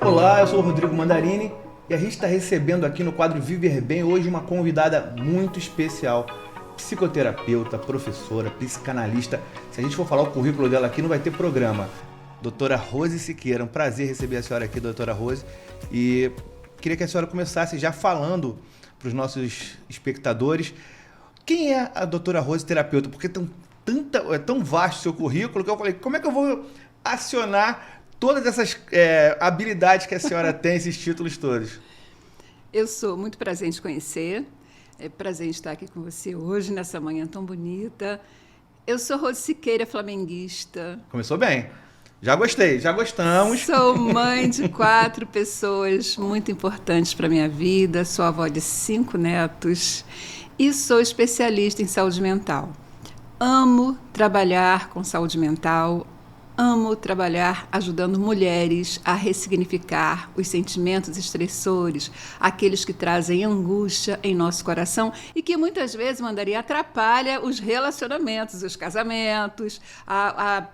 Olá, eu sou o Rodrigo Mandarini e a gente está recebendo aqui no quadro Viver Bem hoje uma convidada muito especial, psicoterapeuta, professora, psicanalista. Se a gente for falar o currículo dela aqui, não vai ter programa. Doutora Rose Siqueira, um prazer receber a senhora aqui, doutora Rose. E queria que a senhora começasse já falando para os nossos espectadores quem é a doutora Rose terapeuta, porque é tão vasto o seu currículo que eu falei, como é que eu vou acionar todas essas habilidades que a senhora tem, esses títulos todos? Eu sou muito prazer em te conhecer, é prazer em estar aqui com você hoje, nessa manhã tão bonita. Eu sou Rose Siqueira, flamenguista. Começou bem. Já gostei, já gostamos. Sou mãe de 4 pessoas muito importantes para a minha vida, sou avó de 5 netos e sou especialista em saúde mental. Amo trabalhar com saúde mental, amo trabalhar ajudando mulheres a ressignificar os sentimentos estressores, aqueles que trazem angústia em nosso coração e que muitas vezes, Mandarim, atrapalha os relacionamentos, os casamentos, a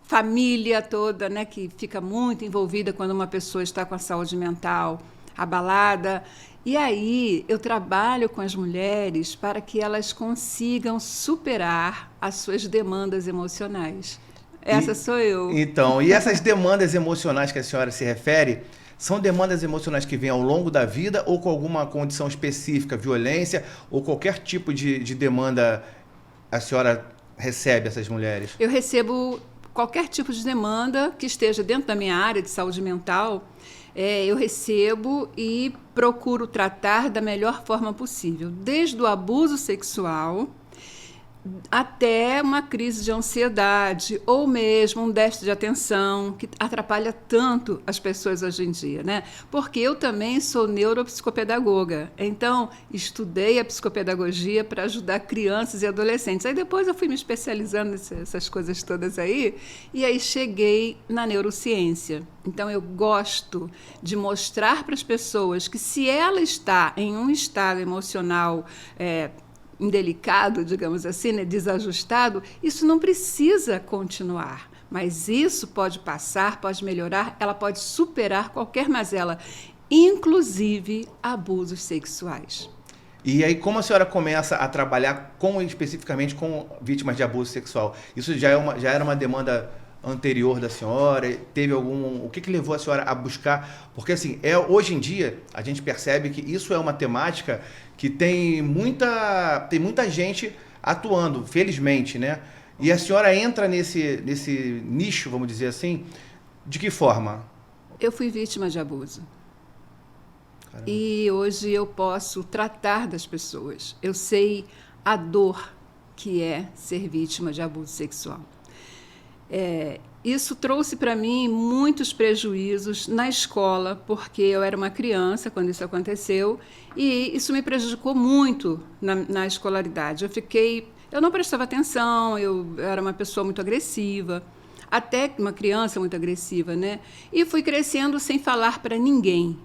família toda, né, que fica muito envolvida quando uma pessoa está com a saúde mental abalada. E aí eu trabalho com as mulheres para que elas consigam superar as suas demandas emocionais. Essa sou eu. Então, e essas demandas emocionais que a senhora se refere, são demandas emocionais que vêm ao longo da vida ou com alguma condição específica, violência ou qualquer tipo de demanda a senhora recebe essas mulheres? Eu recebo qualquer tipo de demanda que esteja dentro da minha área de saúde mental, eu recebo e procuro tratar da melhor forma possível, desde o abuso sexual até uma crise de ansiedade ou mesmo um déficit de atenção que atrapalha tanto as pessoas hoje em dia, né? Porque eu também sou neuropsicopedagoga, então estudei a psicopedagogia para ajudar crianças e adolescentes. Aí depois eu fui me especializando nessas coisas todas aí e aí cheguei na neurociência. Então eu gosto de mostrar para as pessoas que se ela está em um estado emocional indelicado, digamos assim, né, desajustado, isso não precisa continuar. Mas isso pode passar, pode melhorar, ela pode superar qualquer mazela, inclusive abusos sexuais. E aí, como a senhora começa a trabalhar especificamente com vítimas de abuso sexual? Isso já era uma demanda anterior da senhora? Teve o que levou a senhora a buscar? Porque assim, hoje em dia a gente percebe que isso é uma temática que tem muita gente atuando, felizmente, né? E a senhora entra nesse nicho, vamos dizer assim, de que forma? Eu fui vítima de abuso. Caramba. E hoje eu posso tratar das pessoas. Eu sei a dor que é ser vítima de abuso sexual. Isso trouxe para mim muitos prejuízos na escola, porque eu era uma criança quando isso aconteceu, e isso me prejudicou muito na escolaridade. Eu não prestava atenção, eu era uma pessoa muito agressiva, até uma criança muito agressiva, né? E fui crescendo sem falar para ninguém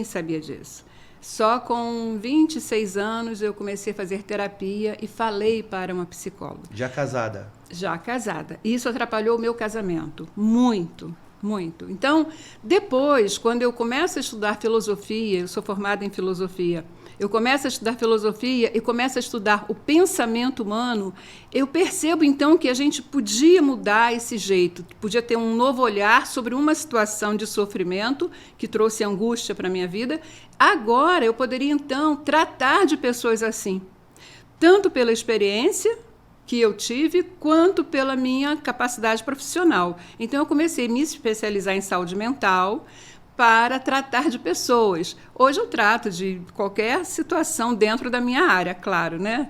sabia disso. Só com 26 anos eu comecei a fazer terapia e falei para uma psicóloga. Já casada? Já casada. Isso atrapalhou o meu casamento. Muito, muito. Então, depois, quando eu começo a estudar filosofia, eu sou formada em filosofia, eu começo a estudar filosofia e começo a estudar o pensamento humano, eu percebo, então, que a gente podia mudar esse jeito, podia ter um novo olhar sobre uma situação de sofrimento que trouxe angústia para a minha vida. Agora, eu poderia, então, tratar de pessoas assim, tanto pela experiência que eu tive, quanto pela minha capacidade profissional. Então, eu comecei a me especializar em saúde mental, para tratar de pessoas. Hoje eu trato de qualquer situação dentro da minha área, claro, né?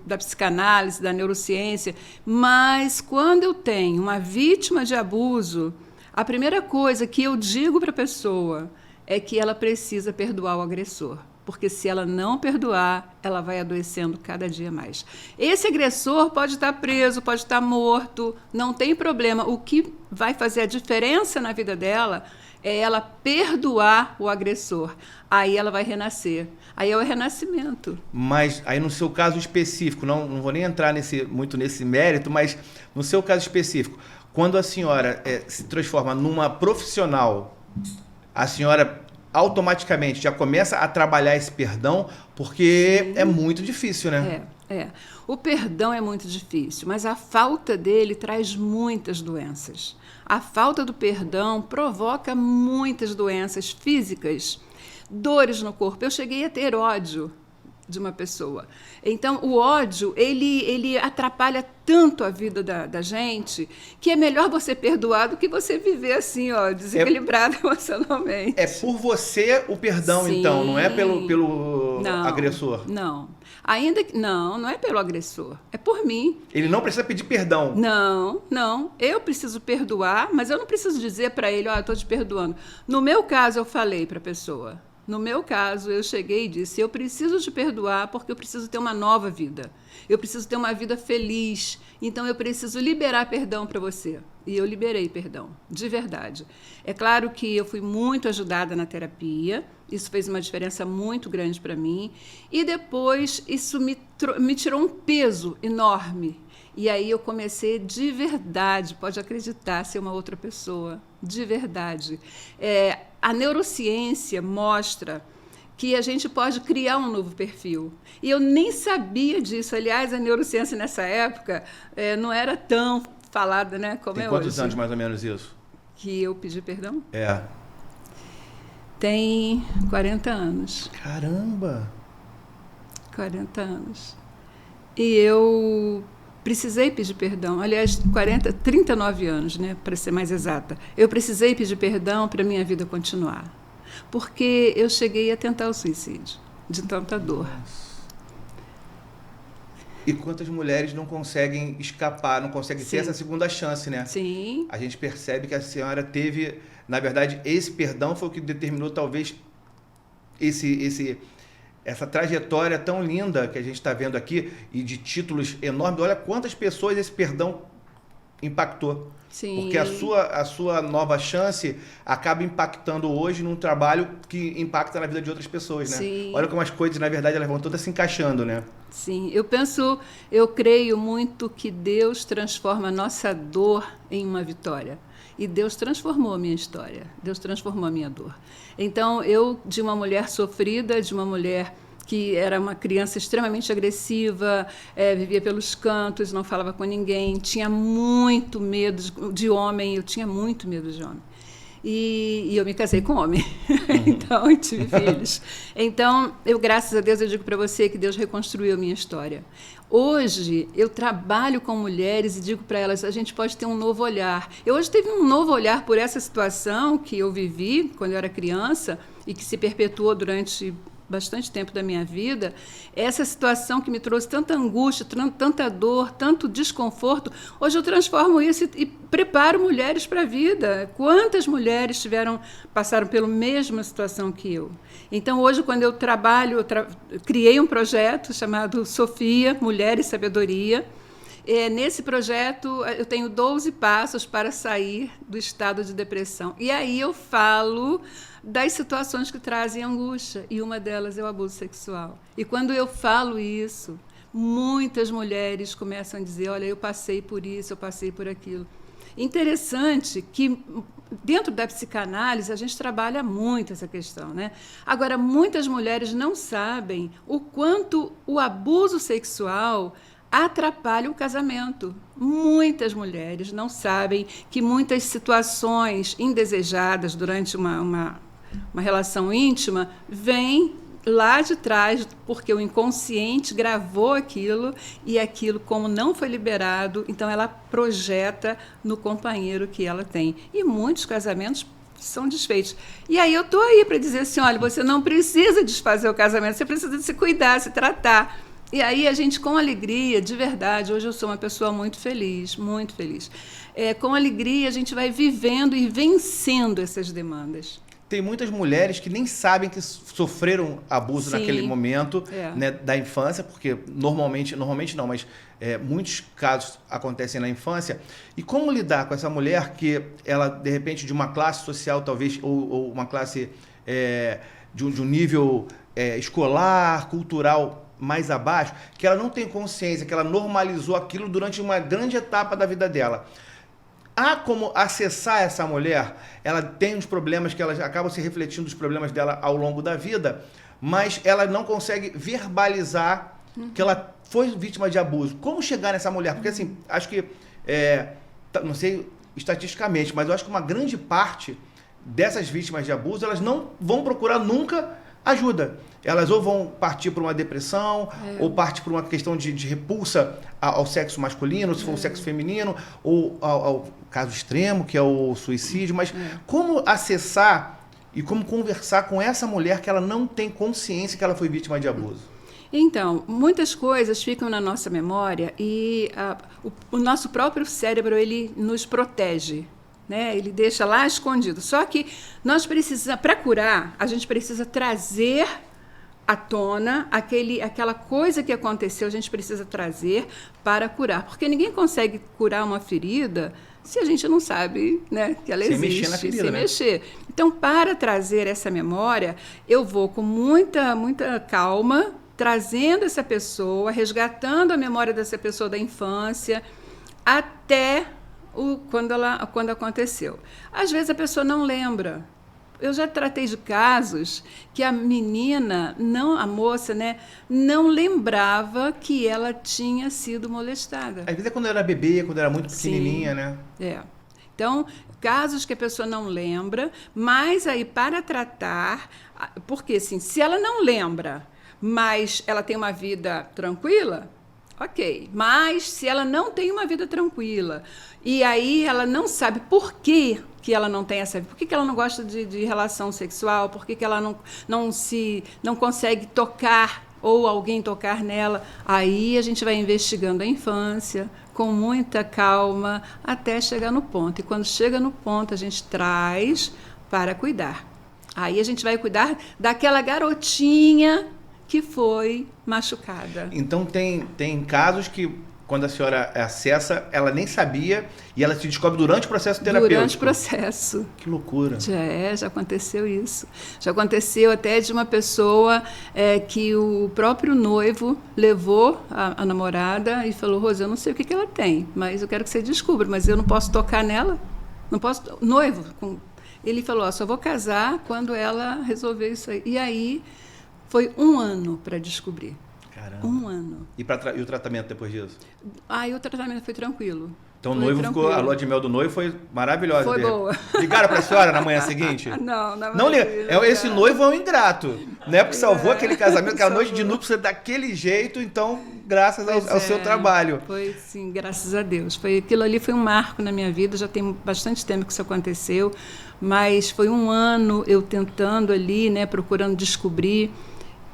Da psicanálise, da neurociência, mas quando eu tenho uma vítima de abuso, a primeira coisa que eu digo para a pessoa é que ela precisa perdoar o agressor. Porque se ela não perdoar, ela vai adoecendo cada dia mais. Esse agressor pode estar preso, pode estar morto, não tem problema. O que vai fazer a diferença na vida dela é ela perdoar o agressor. Aí ela vai renascer. Aí é o renascimento. Mas aí no seu caso específico, não vou nem entrar muito nesse mérito, mas no seu caso específico, quando a senhora se transforma numa profissional, a senhora automaticamente já começa a trabalhar esse perdão, porque é muito difícil, né? O perdão é muito difícil, mas a falta dele traz muitas doenças. A falta do perdão provoca muitas doenças físicas, dores no corpo. Eu cheguei a ter ódio de uma pessoa. Então, o ódio, ele atrapalha tanto a vida da gente, que é melhor você perdoar do que você viver assim, ó, desequilibrado emocionalmente. É por você o perdão, sim, então, não é pelo agressor? Não. Não é pelo agressor, é por mim. Ele não precisa pedir perdão? Não. Eu preciso perdoar, mas eu não preciso dizer para ele, ó, eu estou te perdoando. No meu caso, eu falei para a pessoa. No meu caso, eu cheguei e disse, eu preciso te perdoar porque eu preciso ter uma nova vida. Eu preciso ter uma vida feliz. Então, eu preciso liberar perdão para você. E eu liberei perdão, de verdade. É claro que eu fui muito ajudada na terapia. Isso fez uma diferença muito grande para mim. E depois, isso me tirou um peso enorme. E aí eu comecei de verdade, pode acreditar, a ser uma outra pessoa. De verdade. A neurociência mostra que a gente pode criar um novo perfil. E eu nem sabia disso. Aliás, a neurociência nessa época não era tão falada, né, como é hoje. Tem quantos anos mais ou menos isso? Que eu pedi perdão? É. Tem 40 anos. Caramba! 40 anos. E eu precisei pedir perdão. Aliás, 39 anos, né, para ser mais exata. Eu precisei pedir perdão para a minha vida continuar. Porque eu cheguei a tentar o suicídio, de tanta dor. E quantas mulheres não conseguem escapar, não conseguem ter essa segunda chance, né? Sim. A gente percebe que a senhora teve, na verdade, esse perdão foi o que determinou talvez essa trajetória tão linda que a gente está vendo aqui e de títulos enormes. Olha quantas pessoas esse perdão impactou. Sim. Porque a sua nova chance acaba impactando hoje num trabalho que impacta na vida de outras pessoas, né? Sim. Olha como as coisas, na verdade, elas vão todas se encaixando, né? Sim, eu creio muito que Deus transforma a nossa dor em uma vitória. E Deus transformou a minha história, Deus transformou a minha dor. Então, eu, de uma mulher sofrida, de uma mulher que era uma criança extremamente agressiva, vivia pelos cantos, não falava com ninguém, tinha muito medo de homem, eu tinha muito medo de homem. E eu me casei com homem, então eu tive filhos. Então, graças a Deus, eu digo para você que Deus reconstruiu a minha história. Hoje, eu trabalho com mulheres e digo para elas, a gente pode ter um novo olhar. Eu hoje tive um novo olhar por essa situação que eu vivi quando eu era criança e que se perpetuou durante bastante tempo da minha vida, essa situação que me trouxe tanta angústia, tanta dor, tanto desconforto, hoje eu transformo isso e preparo mulheres para a vida. Quantas mulheres passaram pela mesma situação que eu? Então, hoje, quando eu trabalho, criei um projeto chamado Sofia, Mulher e Sabedoria. Nesse projeto, eu tenho 12 passos para sair do estado de depressão. E aí eu falo das situações que trazem angústia, e uma delas é o abuso sexual. E quando eu falo isso, muitas mulheres começam a dizer, olha, eu passei por isso, eu passei por aquilo. Interessante que, dentro da psicanálise, a gente trabalha muito essa questão, né? Agora, muitas mulheres não sabem o quanto o abuso sexual atrapalha o casamento. Muitas mulheres não sabem que muitas situações indesejadas durante uma relação íntima vêm lá de trás, porque o inconsciente gravou aquilo e aquilo, como não foi liberado, então ela projeta no companheiro que ela tem. E muitos casamentos são desfeitos. E aí eu estou aí para dizer assim, olha, você não precisa desfazer o casamento, você precisa se cuidar, se tratar. E aí a gente, com alegria, de verdade, hoje eu sou uma pessoa muito feliz, muito feliz. Com alegria a gente vai vivendo e vencendo essas demandas. Tem muitas mulheres que nem sabem que sofreram abuso naquele momento, né, da infância, porque normalmente não, mas muitos casos acontecem na infância. E como lidar com essa mulher que ela, de repente, de uma classe social, talvez, ou uma classe de um nível escolar, cultural mais abaixo, que ela não tem consciência, que ela normalizou aquilo durante uma grande etapa da vida dela. Há como acessar essa mulher? Ela tem uns problemas que ela acaba se refletindo os problemas dela ao longo da vida, mas ela não consegue verbalizar que ela foi vítima de abuso. Como chegar nessa mulher? Porque assim, acho que, não sei estatisticamente, mas eu acho que uma grande parte dessas vítimas de abuso, elas não vão procurar nunca ajuda. Elas ou vão partir para uma depressão, ou partir para uma questão de repulsa ao sexo masculino, se for o sexo feminino, ou ao caso extremo, que é o suicídio. Mas como acessar e como conversar com essa mulher que ela não tem consciência que ela foi vítima de abuso? Então, muitas coisas ficam na nossa memória e o nosso próprio cérebro, ele nos protege, né? Ele deixa lá escondido. Só que nós precisamos, para curar, a gente precisa trazer à tona aquela coisa que aconteceu, a gente precisa trazer para curar. Porque ninguém consegue curar uma ferida se a gente não sabe, né, que ela existe. Sem mexer na ferida, né? Mexer. Então, para trazer essa memória, eu vou com muita calma, trazendo essa pessoa, resgatando a memória dessa pessoa da infância, até quando aconteceu. Às vezes a pessoa não lembra. Eu já tratei de casos que a menina, a moça, né, não lembrava que ela tinha sido molestada. Às vezes é quando era bebê, quando era muito pequenininha, né? Então, casos que a pessoa não lembra, mas aí para tratar, porque assim, se ela não lembra, mas ela tem uma vida tranquila, ok. Mas se ela não tem uma vida tranquila, e aí ela não sabe por que ela não tem essa vida, por que ela não gosta de relação sexual, por que ela não consegue tocar ou alguém tocar nela, aí a gente vai investigando a infância com muita calma até chegar no ponto. E quando chega no ponto, a gente traz para cuidar. Aí a gente vai cuidar daquela garotinha que foi machucada. Então tem casos que quando a senhora acessa, ela nem sabia e ela se descobre durante o processo terapêutico. Durante o processo. Que loucura. Já aconteceu isso. Já aconteceu até de uma pessoa que o próprio noivo levou a namorada e falou: Rose, eu não sei o que ela tem, mas eu quero que você descubra, mas eu não posso tocar nela. Não posso. Noivo. Ele falou: só vou casar quando ela resolver isso aí. E aí foi 1 ano para descobrir. Caramba. 1 ano. E o tratamento depois disso? Aí o tratamento foi tranquilo. Então o noivo ficou, a lua de mel do noivo foi maravilhosa. Foi boa. Ligaram para a senhora na manhã seguinte? Não esse noivo é um ingrato. Né? Porque salvou aquele casamento, aquela noite de núpcias daquele jeito, então, graças ao seu trabalho. Foi sim, graças a Deus. Aquilo ali foi um marco na minha vida, já tem bastante tempo que isso aconteceu, mas foi 1 ano eu tentando ali, né, procurando descobrir.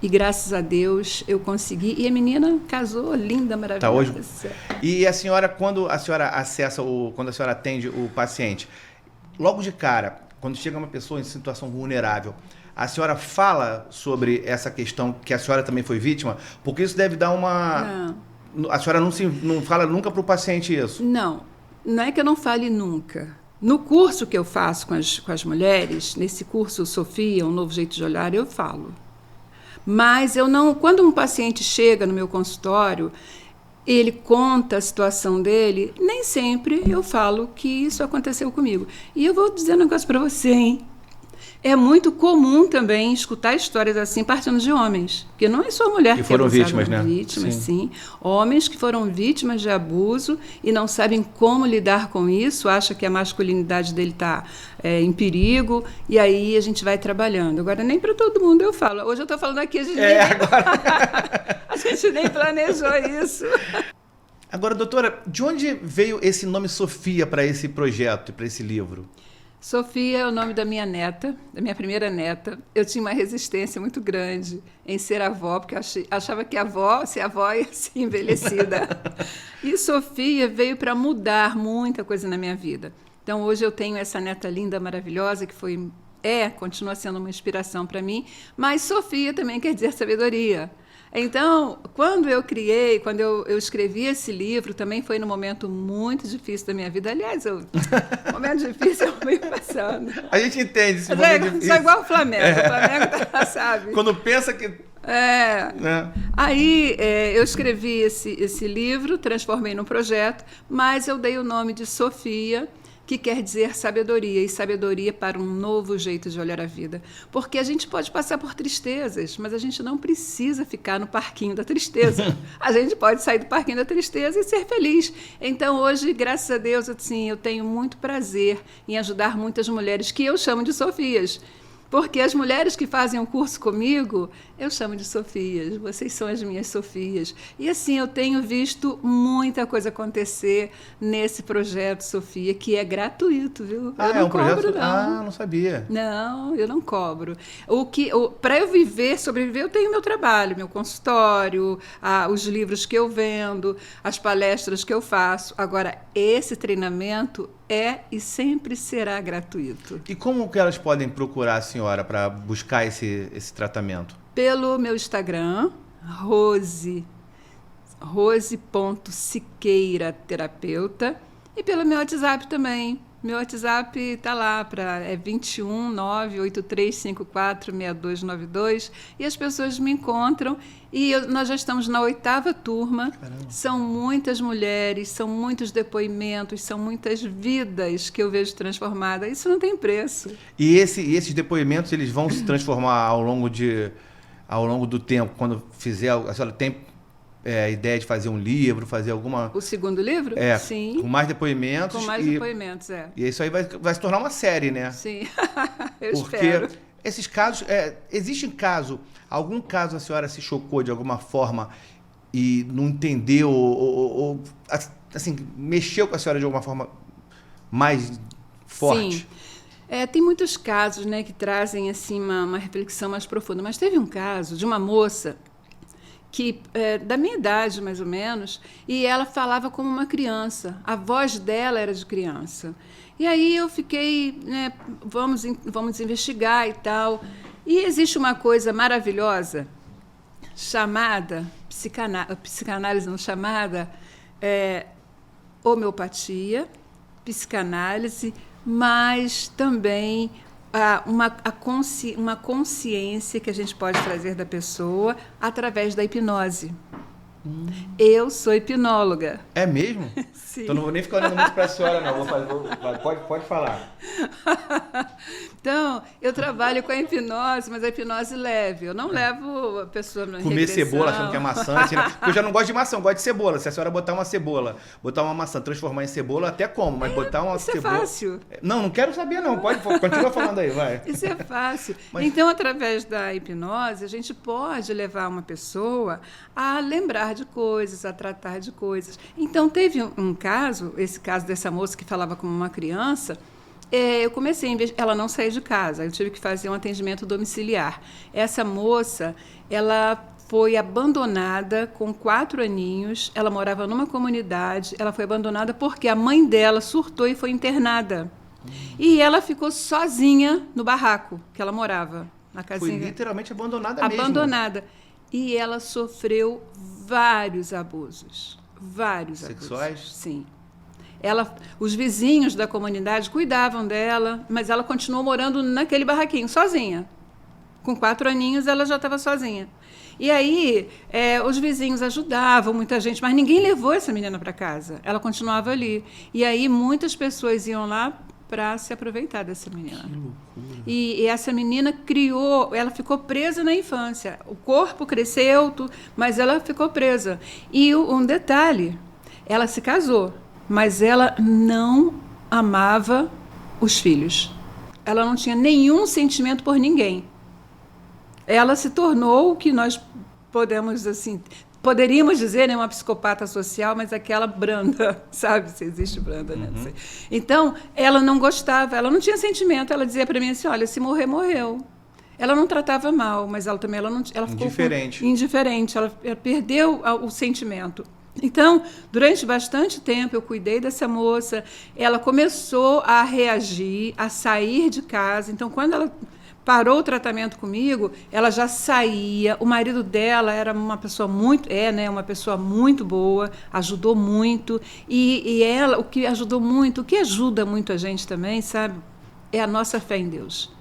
E graças a Deus eu consegui. E a menina casou, linda, maravilhosa. Tá hoje. E a senhora, quando a senhora acessa, quando a senhora atende o paciente, logo de cara, quando chega uma pessoa em situação vulnerável, a senhora fala sobre essa questão que a senhora também foi vítima? Porque isso deve dar uma... Não. A senhora não fala nunca para o paciente isso? Não é que eu não fale nunca. No curso que eu faço com as mulheres, nesse curso Sofia, um novo jeito de olhar, eu falo. Mas eu não. Quando um paciente chega no meu consultório, ele conta a situação dele, nem sempre eu falo que isso aconteceu comigo. E eu vou dizer um negócio para você, hein? É muito comum também escutar histórias assim partindo de homens, porque não é só mulher que foram vítimas, né? Vítimas, sim. Homens que foram vítimas de abuso e não sabem como lidar com isso, acham que a masculinidade dele está em perigo, e aí a gente vai trabalhando. Agora, nem para todo mundo eu falo. Hoje eu estou falando aqui, a gente a gente nem planejou isso. Agora, doutora, de onde veio esse nome Sofia para esse projeto, para esse livro? Sofia é o nome da minha neta, da minha primeira neta. Eu tinha uma resistência muito grande em ser avó, porque eu achava que ser avó ia ser envelhecida. E Sofia veio para mudar muita coisa na minha vida. Então, hoje eu tenho essa neta linda, maravilhosa, que continua sendo uma inspiração para mim, mas Sofia também quer dizer sabedoria. Então, quando eu escrevi esse livro, também foi num momento muito difícil da minha vida. Aliás, momento difícil eu fui passando. A gente entende esse momento difícil. Isso é igual o Flamengo. O Flamengo sabe. Quando pensa que... Aí eu escrevi esse livro, transformei num projeto, mas eu dei o nome de Sofia, que quer dizer sabedoria, e sabedoria para um novo jeito de olhar a vida. Porque a gente pode passar por tristezas, mas a gente não precisa ficar no parquinho da tristeza. A gente pode sair do parquinho da tristeza e ser feliz. Então, hoje, graças a Deus, assim, eu tenho muito prazer em ajudar muitas mulheres que eu chamo de Sofias. Porque as mulheres que fazem um curso comigo, eu chamo de Sofias. Vocês são as minhas Sofias. E assim, eu tenho visto muita coisa acontecer nesse projeto, Sofia, que é gratuito, viu? Eu não cobro, não. Ah, não sabia. Não, eu não cobro. Para eu sobreviver, eu tenho meu trabalho, meu consultório, os livros que eu vendo, as palestras que eu faço. Agora, esse treinamento é e sempre será gratuito. E como que elas podem procurar a senhora para buscar esse tratamento? Pelo meu Instagram, rose.siqueira terapeuta, e pelo meu WhatsApp também. Meu WhatsApp está lá, é 21 98354 6292, e as pessoas me encontram, e nós já estamos na 8ª turma. Caramba. São muitas mulheres, são muitos depoimentos, são muitas vidas que eu vejo transformadas. Isso não tem preço. E esses depoimentos, eles vão se transformar ao longo do tempo, quando fizer... A senhora tem a ideia de fazer um livro, fazer alguma... O segundo livro? Sim. Com mais depoimentos. Com mais depoimentos, E isso aí vai se tornar uma série, né? Sim, espero. Porque esses casos... existe algum caso a senhora se chocou de alguma forma e não entendeu, ou assim, mexeu com a senhora de alguma forma mais forte? Sim. Tem muitos casos, né, que trazem assim, uma reflexão mais profunda. Mas teve um caso de uma moça que da minha idade, mais ou menos, e ela falava como uma criança. A voz dela era de criança. E aí eu fiquei, né, vamos investigar e tal. E existe uma coisa maravilhosa chamada, psicanálise não chamada, homeopatia, psicanálise, mas também uma consciência que a gente pode trazer da pessoa através da hipnose. Eu sou hipnóloga. É mesmo? Sim. Então não vou nem ficar olhando muito para a senhora, não. Pode falar. Então, eu trabalho com a hipnose, mas a hipnose leve. Eu não levo a pessoa na comer regressão. Cebola achando que é maçã. Porque eu já não gosto de maçã, eu gosto de cebola. Se a senhora botar uma cebola, botar uma maçã, transformar em cebola, até como. Mas botar uma isso cebola... é fácil. Não quero saber, não. Continua falando aí, vai. Isso é fácil. Então, através da hipnose, a gente pode levar uma pessoa a lembrar de coisas, a tratar de coisas. Então, teve um caso, esse caso dessa moça que falava como uma criança. Eu comecei a investigar. Ela não saía de casa, eu tive que fazer um atendimento domiciliar. Essa moça, ela foi abandonada com 4 aninhos, ela morava numa comunidade, ela foi abandonada porque a mãe dela surtou e foi internada. E ela ficou sozinha no barraco que ela morava, na casinha. Foi literalmente abandonada mesmo. Abandonada. E ela sofreu vários abusos. Sexuais? Abusos. Sim. Os vizinhos da comunidade cuidavam dela, mas ela continuou morando naquele barraquinho, sozinha. Com 4 aninhos, ela já estava sozinha. E aí, os vizinhos ajudavam, muita gente, mas ninguém levou essa menina para casa. Ela continuava ali. E aí, muitas pessoas iam lá para se aproveitar dessa menina. Que loucura. E essa menina ela ficou presa na infância. O corpo cresceu, mas ela ficou presa. E um detalhe, ela se casou, mas ela não amava os filhos. Ela não tinha nenhum sentimento por ninguém. Ela se tornou o que nós poderíamos dizer, né, uma psicopata social, mas aquela branda, sabe? Se existe branda, né? Não sei. Então, ela não gostava, ela não tinha sentimento. Ela dizia para mim assim, olha, se morrer, morreu. Ela não tratava mal, mas ela ficou indiferente. Ela perdeu o sentimento. Então, durante bastante tempo, eu cuidei dessa moça. Ela começou a reagir, a sair de casa. Então, quando ela parou o tratamento comigo, ela já saía. O marido dela era uma pessoa uma pessoa muito boa, ajudou muito. E ela, o que ajuda muito a gente também, sabe, é a nossa fé em Deus.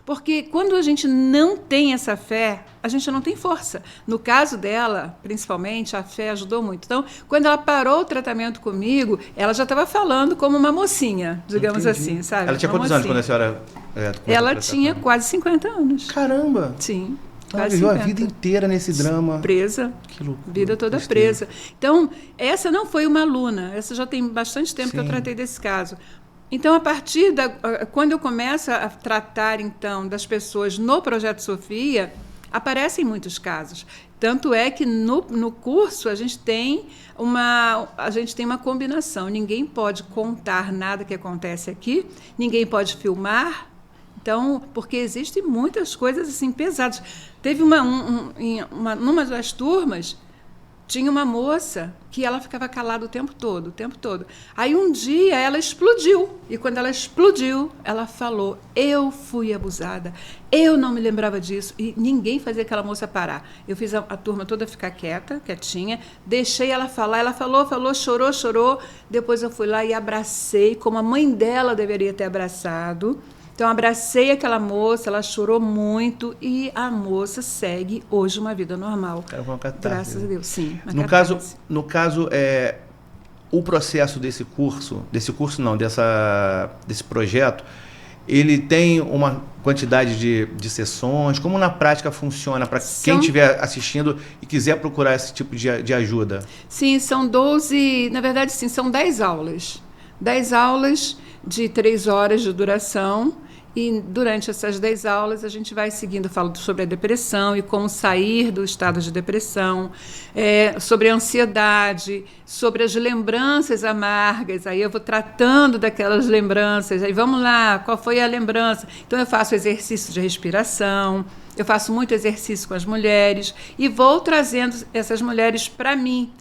Porque quando a gente não tem essa fé, a gente não tem força. No caso dela, principalmente, a fé ajudou muito. Então, quando ela parou o tratamento comigo, ela já estava falando como uma mocinha, digamos assim, sabe? Ela tinha quantos anos quando a senhora... Ela tinha quase 50 anos. Caramba! Sim. Ela viveu a vida inteira nesse drama. Presa. Que loucura. Vida toda presa. Então, essa não foi uma aluna. Essa já tem bastante tempo que eu tratei desse caso. Então, a partir quando eu começo a tratar, então, das pessoas no Projeto Sofia, aparecem muitos casos. Tanto é que no curso a gente tem uma combinação. Ninguém pode contar nada que acontece aqui, ninguém pode filmar. Então, porque existem muitas coisas assim pesadas. Teve numa das turmas, tinha uma moça que ela ficava calada o tempo todo. Aí um dia ela explodiu. E quando ela explodiu, ela falou: eu fui abusada, eu não me lembrava disso. E ninguém fazia aquela moça parar. Eu fiz a turma toda ficar quietinha, deixei ela falar. Ela falou, chorou. Depois eu fui lá e abracei, como a mãe dela deveria ter abraçado. Então, abracei aquela moça, ela chorou muito e a moça segue hoje uma vida normal. Graças a Deus, sim. No caso, o processo desse projeto, ele tem uma quantidade de sessões? Como na prática funciona para quem estiver assistindo e quiser procurar esse tipo de ajuda? Sim, são 12, na verdade, sim, são 10 aulas. 10 aulas de 3 horas de duração. E durante essas 10 aulas a gente vai seguindo, falo sobre a depressão e como sair do estado de depressão, sobre a ansiedade, sobre as lembranças amargas. Aí eu vou tratando daquelas lembranças. Aí vamos lá, qual foi a lembrança? Então eu faço exercício de respiração, eu faço muito exercício com as mulheres e vou trazendo essas mulheres para mim.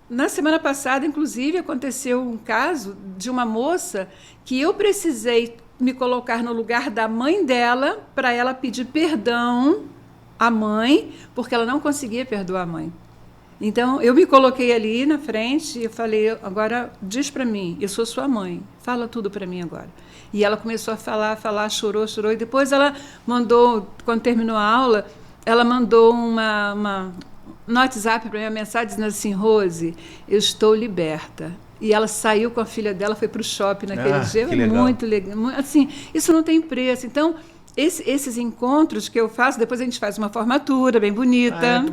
Na semana passada, inclusive, aconteceu um caso de uma moça que eu precisei me colocar no lugar da mãe dela para ela pedir perdão à mãe, porque ela não conseguia perdoar a mãe. Então, eu me coloquei ali na frente e eu falei: agora diz para mim, eu sou sua mãe, fala tudo para mim agora. E ela começou a falar, chorou, e depois ela mandou, quando terminou a aula, ela mandou no WhatsApp para mim uma mensagem dizendo assim: Rose, eu estou liberta. E ela saiu com a filha dela, foi para o shopping naquele dia. Muito legal. Assim, isso não tem preço. Então, esses encontros que eu faço, depois a gente faz uma formatura bem bonita.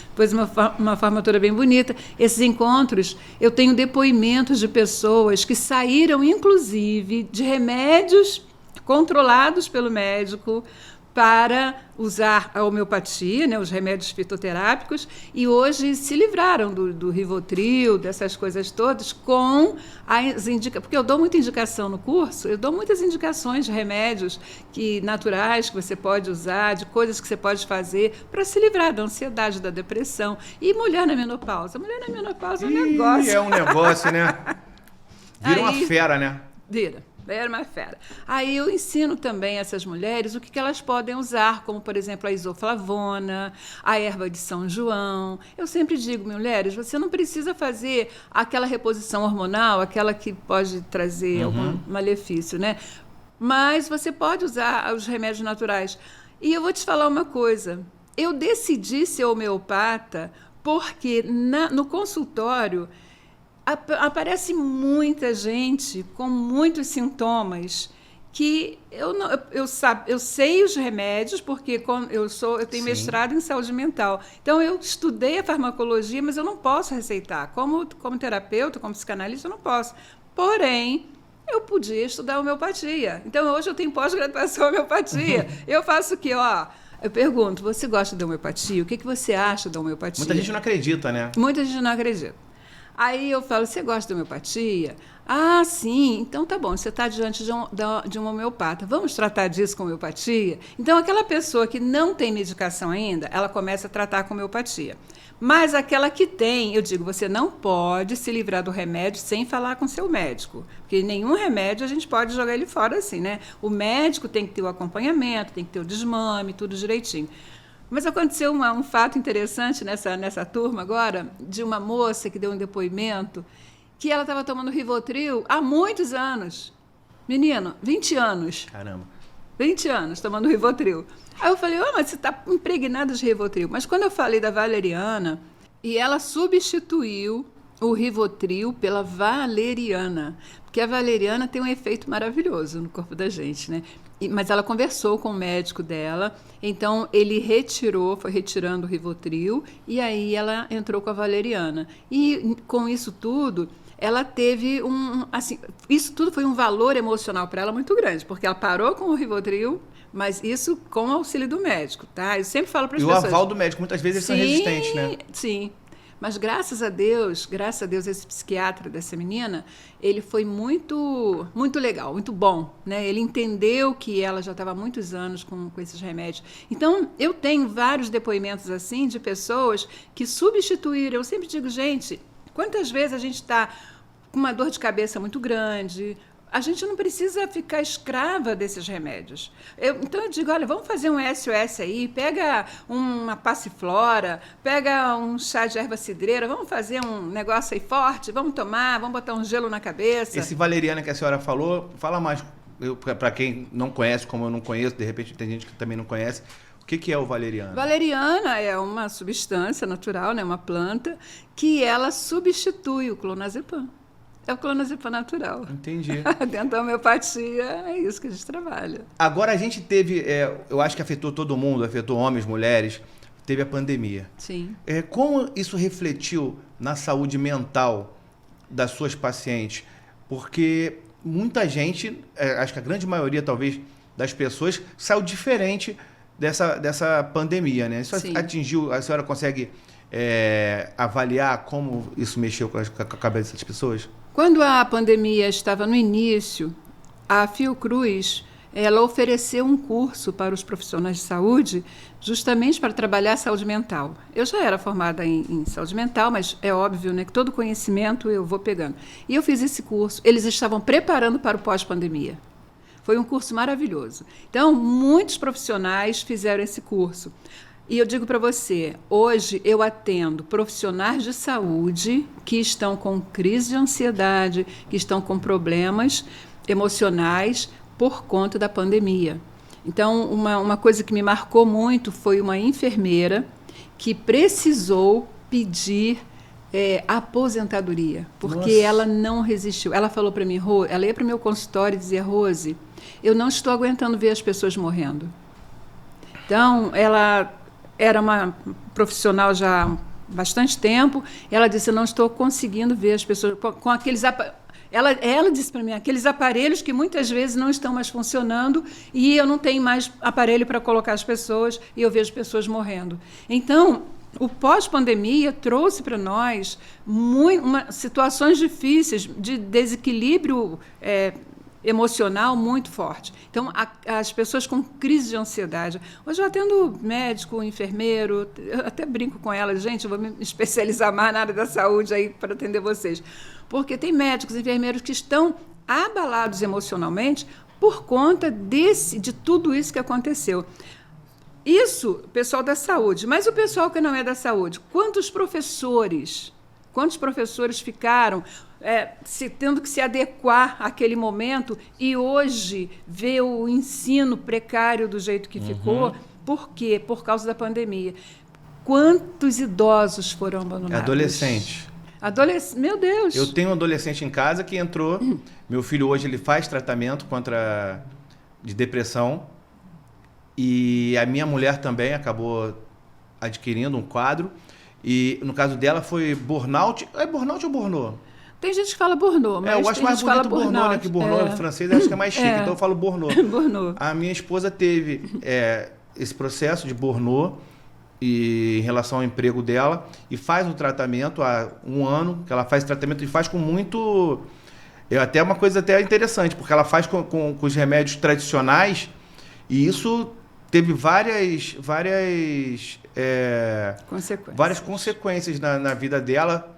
Depois uma formatura bem bonita. Esses encontros, eu tenho depoimentos de pessoas que saíram, inclusive, de remédios controlados pelo médico, para usar a homeopatia, né, os remédios fitoterápicos, e hoje se livraram do Rivotril, dessas coisas todas, com as indicações. Porque eu dou muita indicação no curso, eu dou muitas indicações de remédios naturais que você pode usar, de coisas que você pode fazer para se livrar da ansiedade, da depressão. E mulher na menopausa. Mulher na menopausa é um negócio. É um negócio, né? Vira uma fera, né? Vira. Era uma fera. Aí eu ensino também essas mulheres o que elas podem usar, como, por exemplo, a isoflavona, a erva de São João. Eu sempre digo, mulheres, você não precisa fazer aquela reposição hormonal, aquela que pode trazer algum malefício, né? Mas você pode usar os remédios naturais. E eu vou te falar uma coisa. Eu decidi ser homeopata porque no consultório aparece muita gente com muitos sintomas que eu sei os remédios, porque eu tenho mestrado em saúde mental. Então, eu estudei a farmacologia, mas eu não posso receitar. Como terapeuta, como psicanalista, eu não posso. Porém, eu podia estudar homeopatia. Então, hoje eu tenho pós-graduação em homeopatia. Eu faço o quê? Eu pergunto: você gosta da homeopatia? O que você acha da homeopatia? Muita gente não acredita, né? Muita gente não acredita. Aí eu falo: você gosta de homeopatia? Ah, sim, então tá bom, você está diante de um homeopata. Vamos tratar disso com homeopatia? Então, aquela pessoa que não tem medicação ainda, ela começa a tratar com homeopatia. Mas aquela que tem, eu digo: você não pode se livrar do remédio sem falar com seu médico. Porque nenhum remédio a gente pode jogar ele fora assim, né? O médico tem que ter o acompanhamento, tem que ter o desmame, tudo direitinho. Mas aconteceu um fato interessante nessa turma agora, de uma moça que deu um depoimento que ela estava tomando Rivotril há muitos anos. Menino, 20 anos. Caramba. 20 anos tomando Rivotril. Aí eu falei, mas você está impregnada de Rivotril. Mas quando eu falei da valeriana, e ela substituiu o Rivotril pela valeriana, porque a valeriana tem um efeito maravilhoso no corpo da gente, né? Mas ela conversou com o médico dela, então ele foi retirando o Rivotril, e aí ela entrou com a valeriana. E com isso tudo, ela teve isso tudo foi um valor emocional para ela muito grande, porque ela parou com o Rivotril, mas isso com o auxílio do médico, tá? Eu sempre falo para as pessoas. E o aval do médico, muitas vezes eles são resistentes, né? Sim. Mas graças a Deus, esse psiquiatra dessa menina, ele foi muito, muito legal, muito bom, né? Ele entendeu que ela já estava há muitos anos com esses remédios. Então, eu tenho vários depoimentos assim de pessoas que substituíram. Eu sempre digo, gente, quantas vezes a gente está com uma dor de cabeça muito grande? A gente não precisa ficar escrava desses remédios. Então eu digo, olha, vamos fazer um SOS aí, pega uma passiflora, pega um chá de erva cidreira, vamos fazer um negócio aí forte, vamos tomar, vamos botar um gelo na cabeça. Esse valeriana que a senhora falou, fala mais, para quem não conhece, como eu não conheço, de repente tem gente que também não conhece, o que é o valeriana? Valeriana é uma substância natural, né, uma planta, que ela substitui o clonazepam. É o clonazepam natural. Entendi. Dentro da homeopatia, é isso que a gente trabalha. Agora a gente teve, eu acho que afetou todo mundo, afetou homens, mulheres, teve a pandemia. Sim. Como isso refletiu na saúde mental das suas pacientes? Porque muita gente, acho que a grande maioria talvez das pessoas, saiu diferente dessa pandemia, né? Isso Sim. atingiu, a senhora consegue avaliar como isso mexeu com a cabeça das pessoas? Quando a pandemia estava no início, a Fiocruz ela ofereceu um curso para os profissionais de saúde justamente para trabalhar a saúde mental. Eu já era formada em saúde mental, mas é óbvio, né, que todo conhecimento eu vou pegando. E eu fiz esse curso. Eles estavam preparando para o pós-pandemia. Foi um curso maravilhoso. Então, muitos profissionais fizeram esse curso. E eu digo para você, hoje eu atendo profissionais de saúde que estão com crise de ansiedade, que estão com problemas emocionais por conta da pandemia. Então, uma coisa que me marcou muito foi uma enfermeira que precisou pedir aposentadoria, porque Nossa. ela não resistiu. Ela falou para mim, ela ia para o meu consultório e dizia, Rose, eu não estou aguentando ver as pessoas morrendo. Então, ela era uma profissional já há bastante tempo, ela disse, eu não estou conseguindo ver as pessoas com aqueles ela disse para mim, aqueles aparelhos que muitas vezes não estão mais funcionando e eu não tenho mais aparelho para colocar as pessoas e eu vejo pessoas morrendo. Então, o pós-pandemia trouxe para nós situações difíceis de desequilíbrio emocional muito forte. Então, as pessoas com crise de ansiedade. Hoje eu atendo médico, enfermeiro, eu até brinco com elas, gente, eu vou me especializar mais na área da saúde aí para atender vocês. Porque tem médicos e enfermeiros que estão abalados emocionalmente por conta de tudo isso que aconteceu. Isso, pessoal da saúde. Mas o pessoal que não é da saúde, quantos professores ficaram tendo que se adequar àquele momento e hoje ver o ensino precário do jeito que ficou? Por quê? Por causa da pandemia. Quantos idosos foram abandonados? Adolescentes. Meu Deus! Eu tenho um adolescente em casa que entrou. Meu filho hoje ele faz tratamento de depressão. E a minha mulher também acabou adquirindo um quadro. E no caso dela foi burnout. É burnout ou burnout? Tem gente que fala burnout, mas eu acho mais bonito burnout, né? Que burnout em francês eu acho que é mais chique, então eu falo burnout. Burnout. A minha esposa teve esse processo de burnout em relação ao emprego dela e faz um tratamento há 1 ano, que ela faz tratamento e faz com muito... até uma coisa até interessante, porque ela faz com os remédios tradicionais e isso teve várias consequências na vida dela.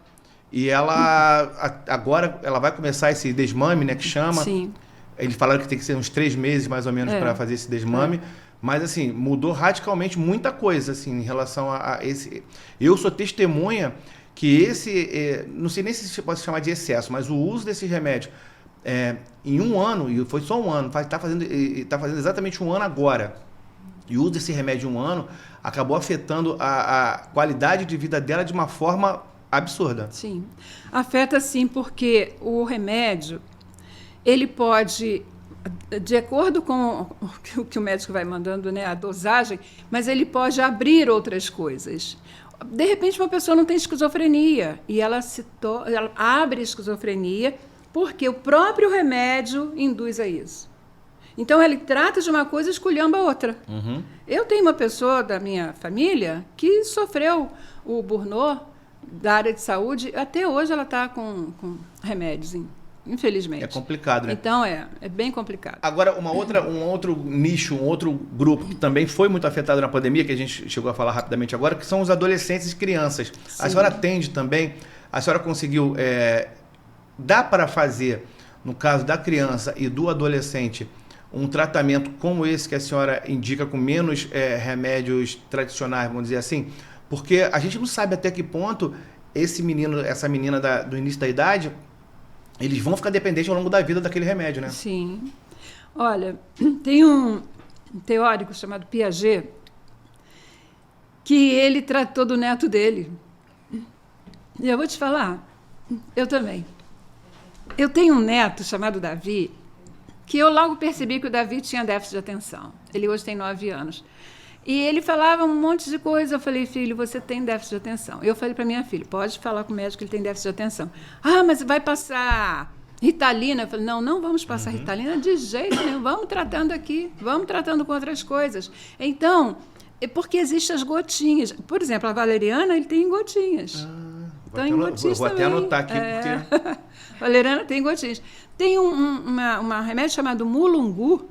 E ela agora ela vai começar esse desmame, né, que chama. Sim. Eles falaram que tem que ser uns 3 meses mais ou menos para fazer esse desmame. Mas assim, mudou radicalmente muita coisa assim em relação a esse. Eu sou testemunha que não sei nem se pode chamar de excesso, mas o uso desse remédio em um ano, e foi só um ano, tá fazendo exatamente um ano agora, e usa esse remédio um ano, acabou afetando a qualidade de vida dela de uma forma absurda. Sim, afeta sim, porque o remédio, ele pode, de acordo com o que o médico vai mandando, né, a dosagem, mas ele pode abrir outras coisas. De repente, uma pessoa não tem esquizofrenia e ela abre esquizofrenia porque o próprio remédio induz a isso. Então, ele trata de uma coisa e esculhamba a outra. Uhum. Eu tenho uma pessoa da minha família que sofreu o burnout da área de saúde, até hoje ela está com remédios, infelizmente. É complicado, né? Então, é bem complicado. Agora, um outro nicho, um outro grupo que também foi muito afetado na pandemia, que a gente chegou a falar rapidamente agora, que são os adolescentes e crianças. Sim. A senhora atende também, a senhora conseguiu, dá para fazer, no caso da criança e do adolescente, um tratamento como esse que a senhora indica, com menos remédios tradicionais, vamos dizer assim? Porque a gente não sabe até que ponto esse menino, essa menina do início da idade, eles vão ficar dependentes ao longo da vida daquele remédio, né? Sim. Olha, tem um teórico chamado Piaget, que ele tratou do neto dele. E eu vou te falar, eu também. Eu tenho um neto chamado Davi, que eu logo percebi que o Davi tinha déficit de atenção. Ele hoje tem 9 anos. E ele falava um monte de coisa. Eu falei, filho, você tem déficit de atenção. Eu falei para minha filha, pode falar com o médico que ele tem déficit de atenção. Ah, mas vai passar Ritalina? Eu falei, não vamos passar Ritalina de jeito nenhum. Vamos tratando aqui, vamos tratando com outras coisas. Então, porque existem as gotinhas. Por exemplo, a valeriana, ele tem em gotinhas. Vou até anotar aqui, porque... Valeriana tem gotinhas. Tem um remédio chamado mulungu,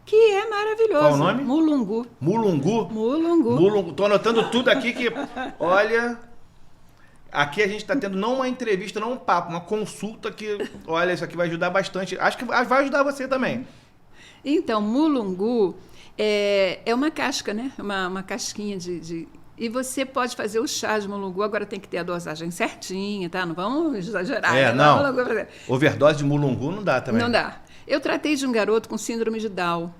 que é maravilhoso. Qual o nome? Mulungu. Mulungu? Mulungu. Tô anotando tudo aqui que, olha, aqui a gente está tendo não uma entrevista, não um papo, uma consulta que, olha, isso aqui vai ajudar bastante. Acho que vai ajudar você também. Então, mulungu é uma casca, né? Uma casquinha E você pode fazer o chá de mulungu, agora tem que ter a dosagem certinha, tá? Não vamos exagerar. Não. Overdose de mulungu não dá também. Não dá. Eu tratei de um garoto com síndrome de Down.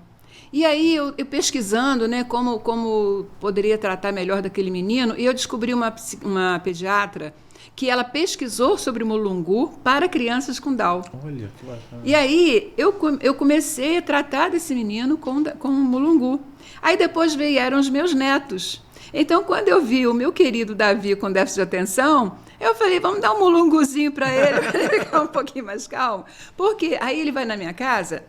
E aí, eu pesquisando, né, como poderia tratar melhor daquele menino, e eu descobri uma pediatra que ela pesquisou sobre mulungu para crianças com Down. Olha, que bacana. E aí, eu comecei a tratar desse menino com mulungu. Aí, depois vieram os meus netos. Então, quando eu vi o meu querido Davi com déficit de atenção, eu falei, vamos dar um mulunguzinho para ele ficar um pouquinho mais calmo. Porque aí ele vai na minha casa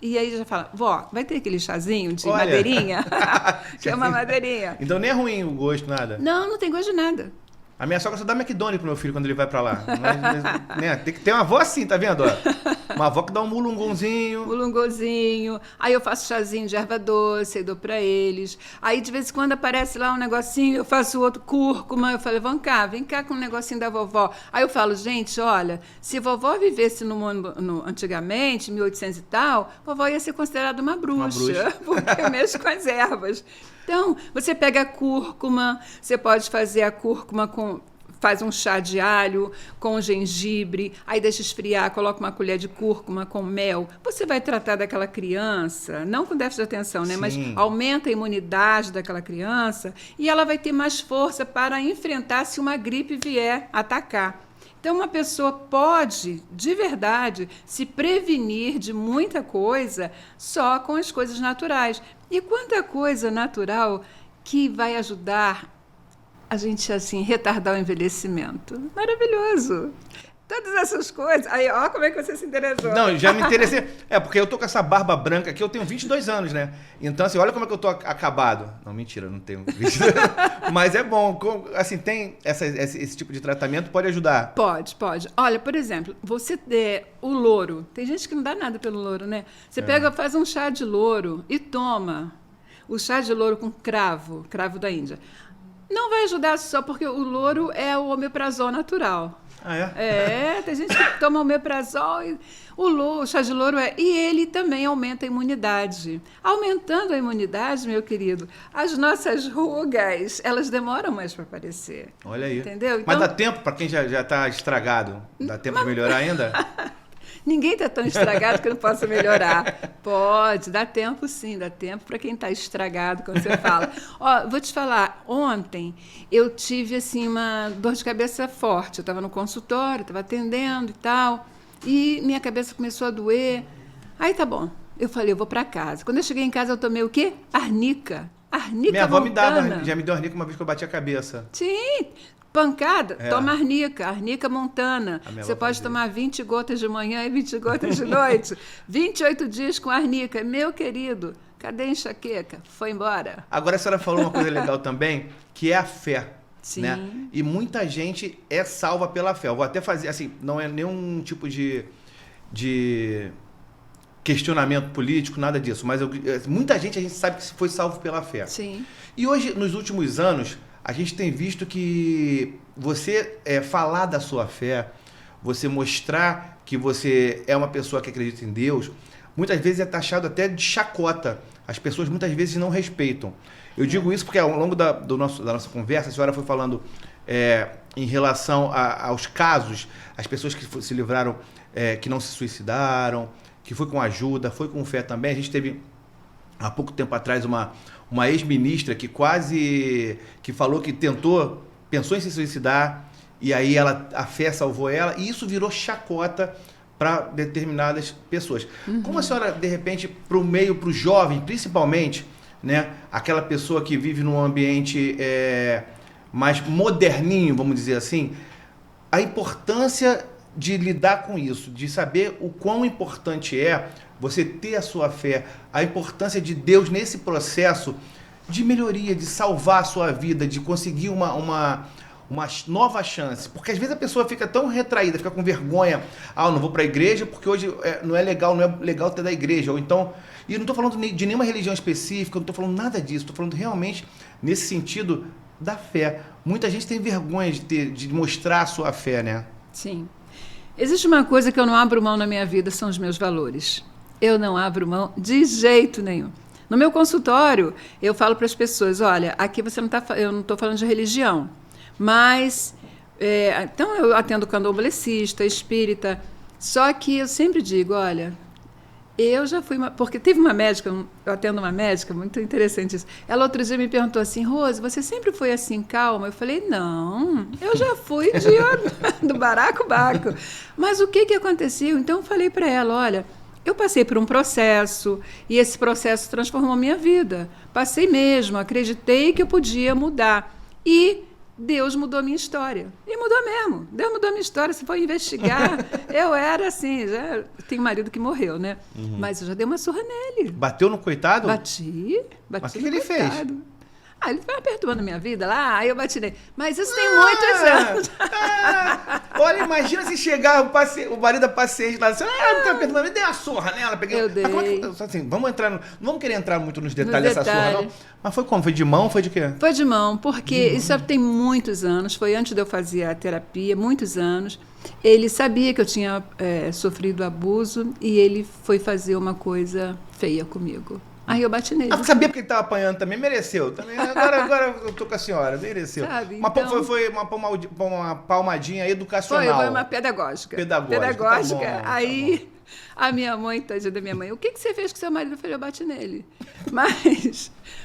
e aí já fala, vó, vai ter aquele chazinho de madeirinha? Que é uma madeirinha. Então nem é ruim o gosto, nada? Não tem gosto de nada. A minha sogra só dá McDonald's pro meu filho quando ele vai pra lá. Mas, né, tem que ter uma avó assim, tá vendo? Uma avó que dá um mulungunzinho. Mulungozinho. Aí eu faço chazinho de erva doce, eu dou pra eles. Aí de vez em quando aparece lá um negocinho, eu faço outro, cúrcuma. Eu falo, vem cá com um negocinho da vovó. Aí eu falo, gente, olha, se vovó vivesse no mundo antigamente, 1800 e tal, vovó ia ser considerada uma bruxa. Porque eu mexo com as ervas. Então, você pega a cúrcuma, você pode fazer a cúrcuma faz um chá de alho com gengibre, aí deixa esfriar, coloca uma colher de cúrcuma com mel. Você vai tratar daquela criança, não com déficit de atenção, né? Sim. Mas aumenta a imunidade daquela criança e ela vai ter mais força para enfrentar se uma gripe vier atacar. Então, uma pessoa pode, de verdade, se prevenir de muita coisa só com as coisas naturais. E quanta coisa natural que vai ajudar a gente, assim, retardar o envelhecimento. Maravilhoso! Todas essas coisas. Aí, ó, como é que você se interessou. Não, já me interessei. Porque eu tô com essa barba branca aqui, eu tenho 22 anos, né? Então, assim, olha como é que eu tô acabado. Não, mentira, não tenho 22. Mas é bom. Assim, tem esse tipo de tratamento, pode ajudar? Pode. Olha, por exemplo, o louro. Tem gente que não dá nada pelo louro, né? Você faz um chá de louro e toma. O chá de louro com cravo da Índia. Não vai ajudar só porque o louro é o omeprazol natural. Ah, é? Tem gente que toma omeprazol e o chá de louro e ele também aumenta a imunidade. Aumentando a imunidade, meu querido, as nossas rugas, elas demoram mais para aparecer. Olha aí. Entendeu? Então, mas dá tempo para quem já está estragado? Dá tempo de melhorar ainda? Ninguém está tão estragado que não possa melhorar. Pode, dá tempo sim, dá tempo para quem está estragado, quando você fala. Ó, vou te falar, ontem eu tive assim uma dor de cabeça forte. Eu estava no consultório, estava atendendo e tal, e minha cabeça começou a doer. Aí tá bom, eu falei, eu vou para casa. Quando eu cheguei em casa, eu tomei o quê? Arnica. Arnica Minha avó montana. me dava, já me deu arnica uma vez que eu bati a cabeça. Sim, pancada, toma arnica montana. Você pode fazia. tomar 20 gotas de manhã e 20 gotas de noite. 28 dias com arnica. Meu querido, cadê a enxaqueca? Foi embora. Agora a senhora falou uma coisa legal também, que é a fé. Sim. Né? E muita gente é salva pela fé. Eu vou até fazer, assim, não é nenhum tipo de questionamento político, nada disso, mas muita gente a gente sabe que foi salvo pela fé. Sim. E hoje, nos últimos anos, a gente tem visto que você falar da sua fé, você mostrar que você é uma pessoa que acredita em Deus, muitas vezes é taxado até de chacota. As pessoas muitas vezes não respeitam. Eu digo isso porque ao longo da nossa conversa, a senhora foi falando em relação aos casos, as pessoas que se livraram, que não se suicidaram, que foi com ajuda, foi com fé também. A gente teve, há pouco tempo atrás, uma ex-ministra que falou que pensou em se suicidar, e aí a fé salvou ela, e isso virou chacota para determinadas pessoas. Uhum. Como a senhora, de repente, para o jovem, principalmente, né, aquela pessoa que vive num ambiente mais moderninho, vamos dizer assim, a importância de lidar com isso, de saber o quão importante é você ter a sua fé, a importância de Deus nesse processo de melhoria, de salvar a sua vida, de conseguir uma nova chance. Porque às vezes a pessoa fica tão retraída, fica com vergonha, eu não vou para a igreja porque hoje não é legal ter da igreja, ou então, e eu não estou falando de nenhuma religião específica, eu não estou falando nada disso, estou falando realmente nesse sentido da fé. Muita gente tem vergonha de mostrar a sua fé, né? Sim. Existe uma coisa que eu não abro mão na minha vida, são os meus valores. Eu não abro mão de jeito nenhum. No meu consultório, eu falo para as pessoas, olha, aqui eu não estou falando de religião, mas, então eu atendo candomblessista, espírita, só que eu sempre digo, olha, eu já fui, porque teve uma médica, eu atendo uma médica, muito interessante isso, ela outro dia me perguntou assim, Rose, você sempre foi assim calma? Eu falei, não, eu já fui do baracobaco. Mas o que aconteceu? Então eu falei para ela, olha, eu passei por um processo e esse processo transformou minha vida. Passei mesmo, acreditei que eu podia mudar. E Deus mudou a minha história. E mudou mesmo. Deus mudou a minha história. Se for investigar, eu era assim, já tenho um marido que morreu, né? Uhum. Mas eu já dei uma surra nele. Bateu no coitado? Bati. Mas o que ele fez? Ele foi perturbando a minha vida lá, aí eu bati nele. Mas isso tem muitos anos. Olha, imagina se chegar o marido da paciente lá, assim, não tá perturbando, me dei uma surra nela. Peguei. Eu dei. Assim, não vamos querer entrar muito nos detalhes dessa surra, não. Mas foi como? Foi de mão? Foi de quê? Foi de mão, porque isso tem muitos anos, foi antes de eu fazer a terapia, muitos anos. Ele sabia que eu tinha sofrido abuso e ele foi fazer uma coisa feia comigo. Aí eu bati nele. Sabia porque ele estava apanhando também, mereceu. Também, agora eu tô com a senhora, mereceu. Sabe, então, foi uma palmadinha educacional. Foi uma pedagógica. Pedagógica. Tá bom, aí a minha mãe, tadinha da minha mãe, o que você fez com seu marido? Eu falei, eu bati nele.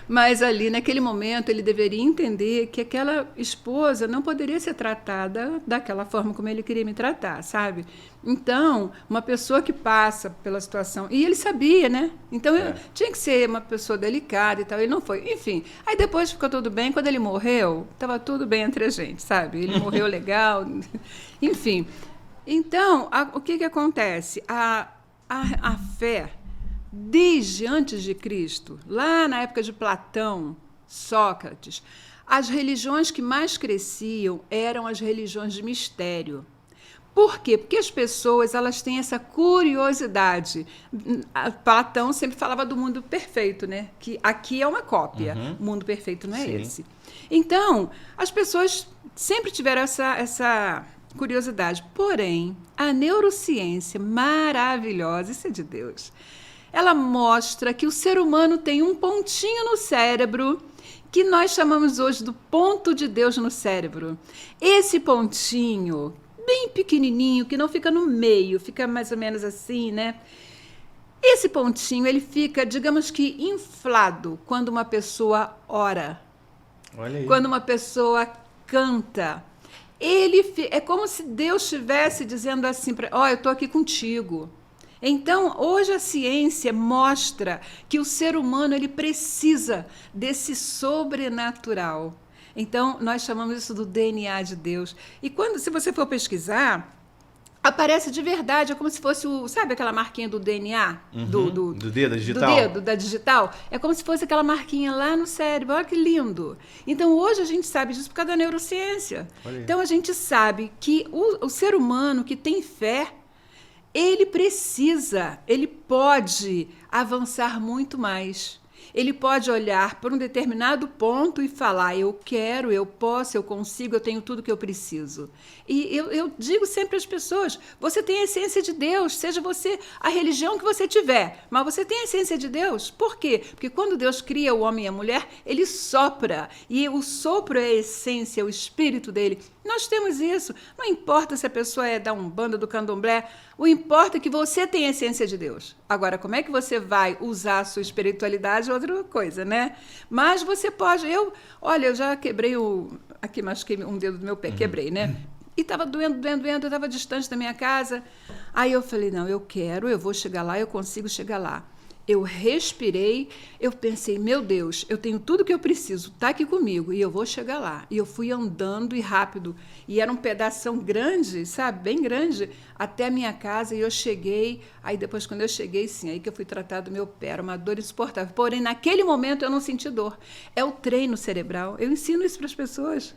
Mas ali, naquele momento, ele deveria entender que aquela esposa não poderia ser tratada daquela forma como ele queria me tratar, sabe? Então, uma pessoa que passa pela situação... E ele sabia, né? Então, eu tinha que ser uma pessoa delicada e tal. Ele não foi. Enfim, aí depois ficou tudo bem. Quando ele morreu, estava tudo bem entre a gente, sabe? Ele morreu legal. Enfim. Então, o que acontece? A fé, desde antes de Cristo, lá na época de Platão, Sócrates, as religiões que mais cresciam eram as religiões de mistério. Por quê? Porque as pessoas elas têm essa curiosidade. Platão sempre falava do mundo perfeito, né? Que aqui é uma cópia. O mundo perfeito não é esse. Então, as pessoas sempre tiveram essa curiosidade. Porém, a neurociência maravilhosa, isso é de Deus, ela mostra que o ser humano tem um pontinho no cérebro que nós chamamos hoje do ponto de Deus no cérebro. Esse pontinho, bem pequenininho, que não fica no meio, fica mais ou menos assim, né? Esse pontinho, ele fica, digamos que, inflado quando uma pessoa ora. Olha aí. Quando uma pessoa canta. É como se Deus estivesse dizendo assim, ó, eu estou aqui contigo. Então, hoje a ciência mostra que o ser humano ele precisa desse sobrenatural. Então, nós chamamos isso do DNA de Deus. E se você for pesquisar, aparece de verdade, é como se fosse sabe aquela marquinha do DNA? Do dedo digital? Do dedo, da digital. É como se fosse aquela marquinha lá no cérebro. Olha que lindo. Então, hoje a gente sabe disso por causa da neurociência. Então, a gente sabe que o ser humano que tem fé, ele pode avançar muito mais. Ele pode olhar para um determinado ponto e falar, eu quero, eu posso, eu consigo, eu tenho tudo que eu preciso. E eu digo sempre às pessoas, você tem a essência de Deus, seja você a religião que você tiver, mas você tem a essência de Deus. Por quê? Porque quando Deus cria o homem e a mulher, ele sopra, e o sopro é a essência, o espírito dele. Nós temos isso. Não importa se a pessoa é da Umbanda, do Candomblé, o importa é que você tem a essência de Deus. Agora, como é que você vai usar a sua espiritualidade é outra coisa, né? Mas você pode... Eu já quebrei aqui machuquei um dedo do meu pé, quebrei, né? E estava doendo, eu estava distante da minha casa. Aí eu falei, não, eu vou chegar lá, eu consigo chegar lá. Eu respirei, eu pensei, meu Deus, eu tenho tudo que eu preciso, está aqui comigo, e eu vou chegar lá. E eu fui andando e rápido, e era um pedação grande, sabe, bem grande, até a minha casa, e eu cheguei, aí depois quando eu cheguei, sim, aí que eu fui tratar do meu pé, era uma dor insuportável. Porém, naquele momento eu não senti dor. É o treino cerebral, eu ensino isso para as pessoas.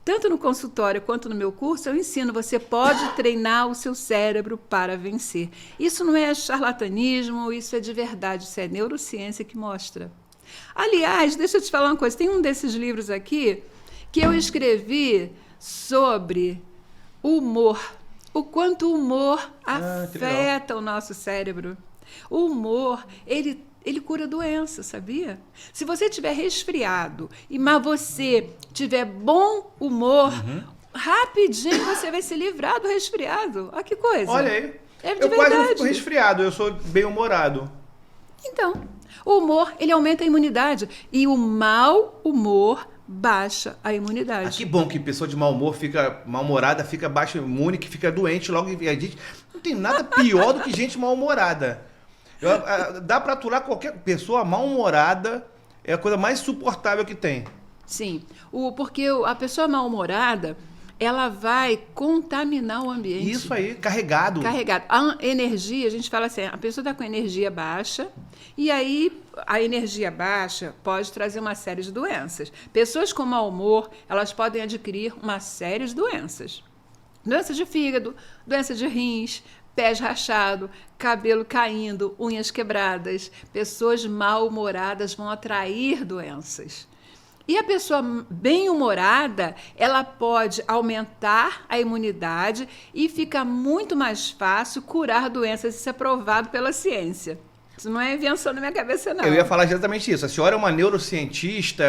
Tanto no consultório quanto no meu curso, eu ensino, você pode treinar o seu cérebro para vencer. Isso não é charlatanismo, isso é de verdade, isso é neurociência que mostra. Aliás, deixa eu te falar uma coisa, tem um desses livros aqui que eu escrevi sobre o humor, o quanto o humor afeta o nosso cérebro. O humor, ele cura doença, sabia? Se você estiver resfriado, mas você tiver bom humor, rapidinho você vai se livrar do resfriado. Olha que coisa. Olha aí. É de eu verdade. quase não fico resfriado, eu sou bem-humorado. Então, o humor, ele aumenta a imunidade. E o mau humor baixa a imunidade. Que bom que pessoa de mau humor fica mal-humorada, fica baixa imune, que fica doente logo. A gente não tem nada pior do que gente mal-humorada. Dá para aturar qualquer pessoa mal-humorada, é a coisa mais suportável que tem. Sim, porque a pessoa mal-humorada, ela vai contaminar o ambiente. Isso aí, carregado. A energia, a gente fala assim, a pessoa está com energia baixa, e aí a energia baixa pode trazer uma série de doenças. Pessoas com mau humor, elas podem adquirir uma série de doenças. Doença de fígado, doença de rins, pés rachados, cabelo caindo, unhas quebradas. Pessoas mal-humoradas vão atrair doenças. E a pessoa bem-humorada, ela pode aumentar a imunidade e fica muito mais fácil curar doenças. Isso é provado pela ciência. Isso não é invenção na minha cabeça, não. Eu ia falar exatamente isso. A senhora é uma neurocientista,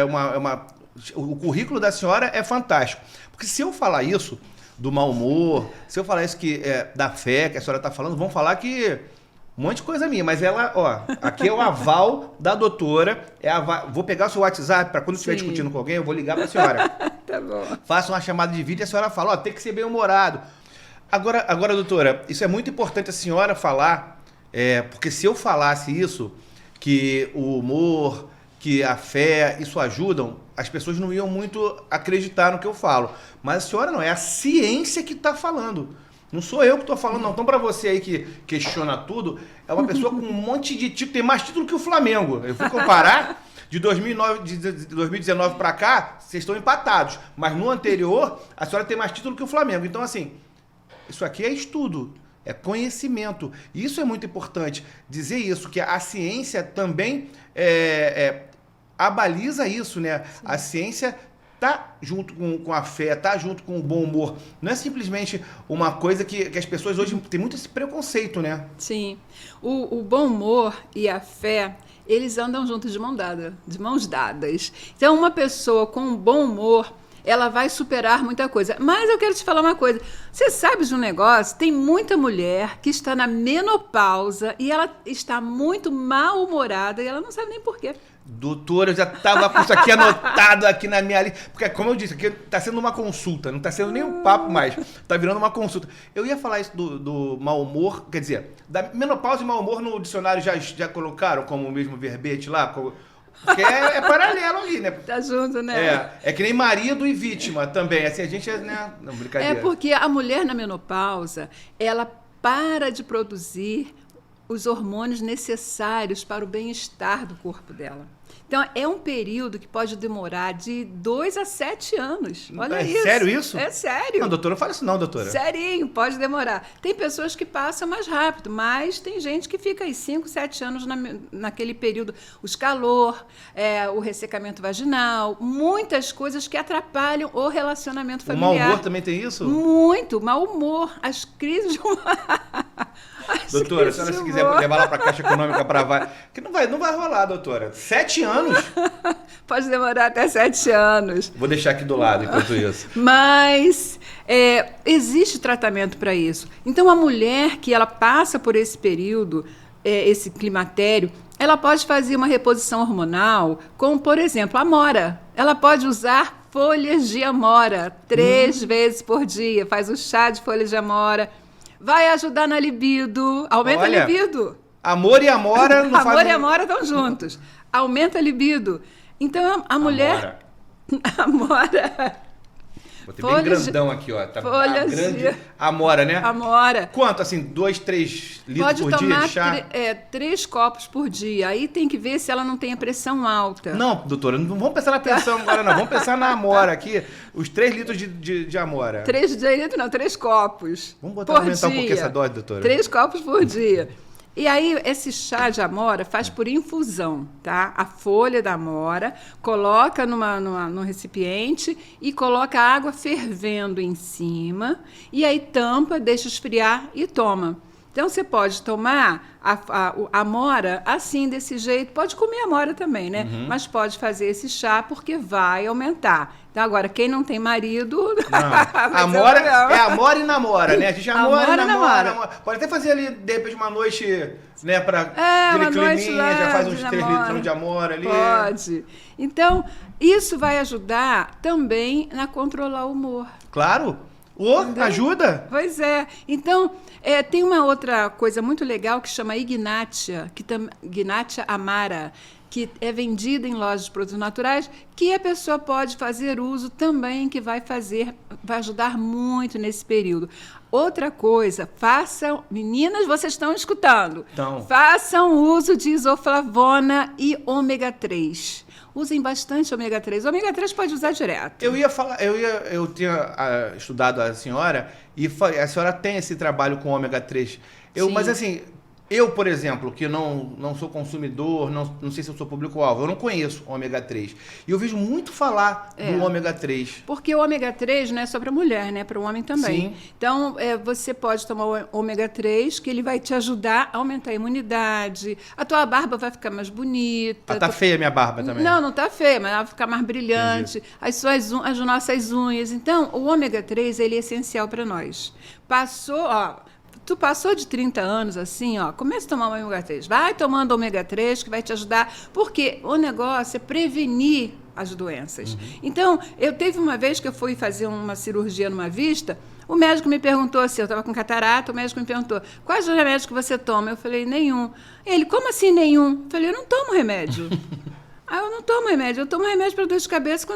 o currículo da senhora é fantástico. Porque se eu falar isso do mau humor, se eu falar isso da fé que a senhora está falando, vão falar que um monte de coisa minha, mas ela, aqui é o aval da doutora, vou pegar o seu WhatsApp para quando eu estiver discutindo com alguém, eu vou ligar para a senhora. Tá bom. Faça uma chamada de vídeo e a senhora fala, tem que ser bem-humorado. Agora, doutora, isso é muito importante a senhora falar, porque se eu falasse isso, que o humor, que a fé, isso ajudam, as pessoas não iam muito acreditar no que eu falo. Mas a senhora não, é a ciência que está falando. Não sou eu que estou falando, não. Então, para você aí que questiona tudo, é uma pessoa com um monte de título, tem mais título que o Flamengo. Eu fui comparar, de 2019 para cá, vocês estão empatados. Mas no anterior, a senhora tem mais título que o Flamengo. Então, assim, isso aqui é estudo, é conhecimento. E isso é muito importante, dizer isso, que a ciência também abaliza isso, né? Sim. A ciência tá junto com a fé, tá junto com o bom humor. Não é simplesmente uma coisa que as pessoas hoje têm muito esse preconceito, né? Sim. O bom humor e a fé, eles andam juntos de mãos dadas. Então, uma pessoa com um bom humor, ela vai superar muita coisa. Mas eu quero te falar uma coisa. Você sabe de um negócio? Tem muita mulher que está na menopausa e ela está muito mal-humorada e ela não sabe nem por quê. Doutora, eu já estava com isso aqui anotado aqui na minha lista. Porque, como eu disse, aqui está sendo uma consulta, não está sendo nem um papo mais. Está virando uma consulta. Eu ia falar isso do mau humor, quer dizer, da menopausa e mau humor no dicionário já colocaram como o mesmo verbete lá? Porque é paralelo ali, né? Tá junto, né? É que nem marido e vítima também. Assim, a gente é, né? Não, brincadeira. É porque a mulher na menopausa, ela para de produzir os hormônios necessários para o bem-estar do corpo dela. Então, é um período que pode demorar de 2 a 7 anos. Olha isso. É sério isso? É sério. Não, doutora, não fala isso não, doutora. Serinho, pode demorar. Tem pessoas que passam mais rápido, mas tem gente que fica aí 5, 7 anos naquele período. Os calor, o ressecamento vaginal, muitas coisas que atrapalham o relacionamento familiar. O mau humor também tem isso? Muito, mau humor, as crises de Doutora, se a senhora se quiser levar lá para a Caixa Econômica para vai, que não vai rolar, doutora. 7 anos? Pode demorar até 7 anos. Vou deixar aqui do lado enquanto isso. Mas existe tratamento para isso. Então, a mulher que ela passa por esse período, esse climatério, ela pode fazer uma reposição hormonal, como, por exemplo, a amora. Ela pode usar folhas de amora 3 vezes por dia. Faz o chá de folhas de amora. Vai ajudar na libido. Aumenta a libido. Amor e amora não fazem... Amor e amora estão juntos. Aumenta a libido. Então, a mulher... Amora. Botei bem grandão aqui, ó. Tá folhas grande. Amora, né? Amora. Quanto, assim, 2, 3 litros pode por dia de chá? Pode tomar 3 copos por dia. Aí tem que ver se ela não tem a pressão alta. Não, doutora, não vamos pensar na pressão agora, não. Vamos pensar na amora aqui. Os 3 litros de amora. 3 litros não, 3 copos. Vamos botar aumentar um pouquinho essa dose, doutora. 3 copos por dia. E aí, esse chá de amora faz por infusão, tá? A folha da amora, coloca num recipiente e coloca a água fervendo em cima. E aí tampa, deixa esfriar e toma. Então, você pode tomar a amora assim, desse jeito. Pode comer amora também, né? Uhum. Mas pode fazer esse chá porque vai aumentar. Então, agora, quem não tem marido... Amora é amora e namora, né? A gente amora e namora. Pode até fazer ali, de repente, uma noite, né? Pra aquele climinha, lá, já faz uns 3 litros de amora ali. Pode. Então, isso vai ajudar também a controlar o humor. Claro. Ajuda. Pois é. Então, tem uma outra coisa muito legal que chama Ignatia, Ignatia amara, que é vendida em lojas de produtos naturais, que a pessoa pode fazer uso também, que vai ajudar muito nesse período. Outra coisa, meninas, vocês estão escutando, façam uso de isoflavona e ômega 3. Usem bastante ômega 3. Ômega 3 pode usar direto. Eu tinha estudado a senhora e a senhora tem esse trabalho com ômega 3. Mas assim, eu, por exemplo, que não sou consumidor, não sei se eu sou público-alvo, eu não conheço ômega 3. E eu vejo muito falar do ômega 3. Porque o ômega 3 não é só para mulher, né? Para o homem também. Sim. Então, você pode tomar o ômega 3, que ele vai te ajudar a aumentar a imunidade. A tua barba vai ficar mais bonita. Tá feia a minha barba também. Não tá feia, mas ela vai ficar mais brilhante. As nossas unhas. Então, o ômega 3, ele é essencial para nós. Tu passou de 30 anos assim, começa a tomar o ômega 3. Vai tomando ômega 3 que vai te ajudar, porque o negócio é prevenir as doenças. Então, teve uma vez que eu fui fazer uma cirurgia numa vista, o médico me perguntou assim, eu estava com catarata, o médico me perguntou, quais os remédios que você toma? Eu falei, nenhum. Ele, como assim nenhum? Eu falei, eu não tomo remédio. Eu não tomo remédio, eu tomo remédio para dor de cabeça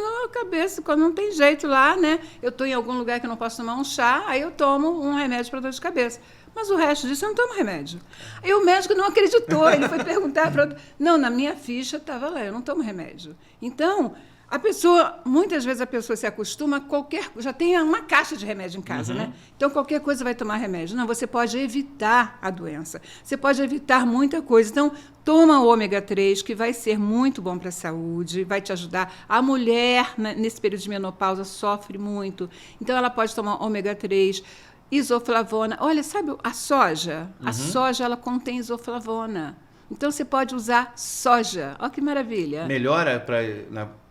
quando não tem jeito lá, né? Eu estou em algum lugar que eu não posso tomar um chá, aí eu tomo um remédio para dor de cabeça. Mas o resto disso eu não tomo remédio. Aí o médico não acreditou, ele foi perguntar para outro. Não, na minha ficha estava lá, eu não tomo remédio. Então, muitas vezes a pessoa se acostuma a já tem uma caixa de remédio em casa, né? Então, qualquer coisa vai tomar remédio. Não, você pode evitar a doença. Você pode evitar muita coisa. Então, toma o ômega 3, que vai ser muito bom para a saúde, vai te ajudar. A mulher, nesse período de menopausa, sofre muito. Então, ela pode tomar ômega 3, isoflavona. Olha, sabe a soja? A soja, ela contém isoflavona. Então, você pode usar soja. Olha que maravilha. Melhora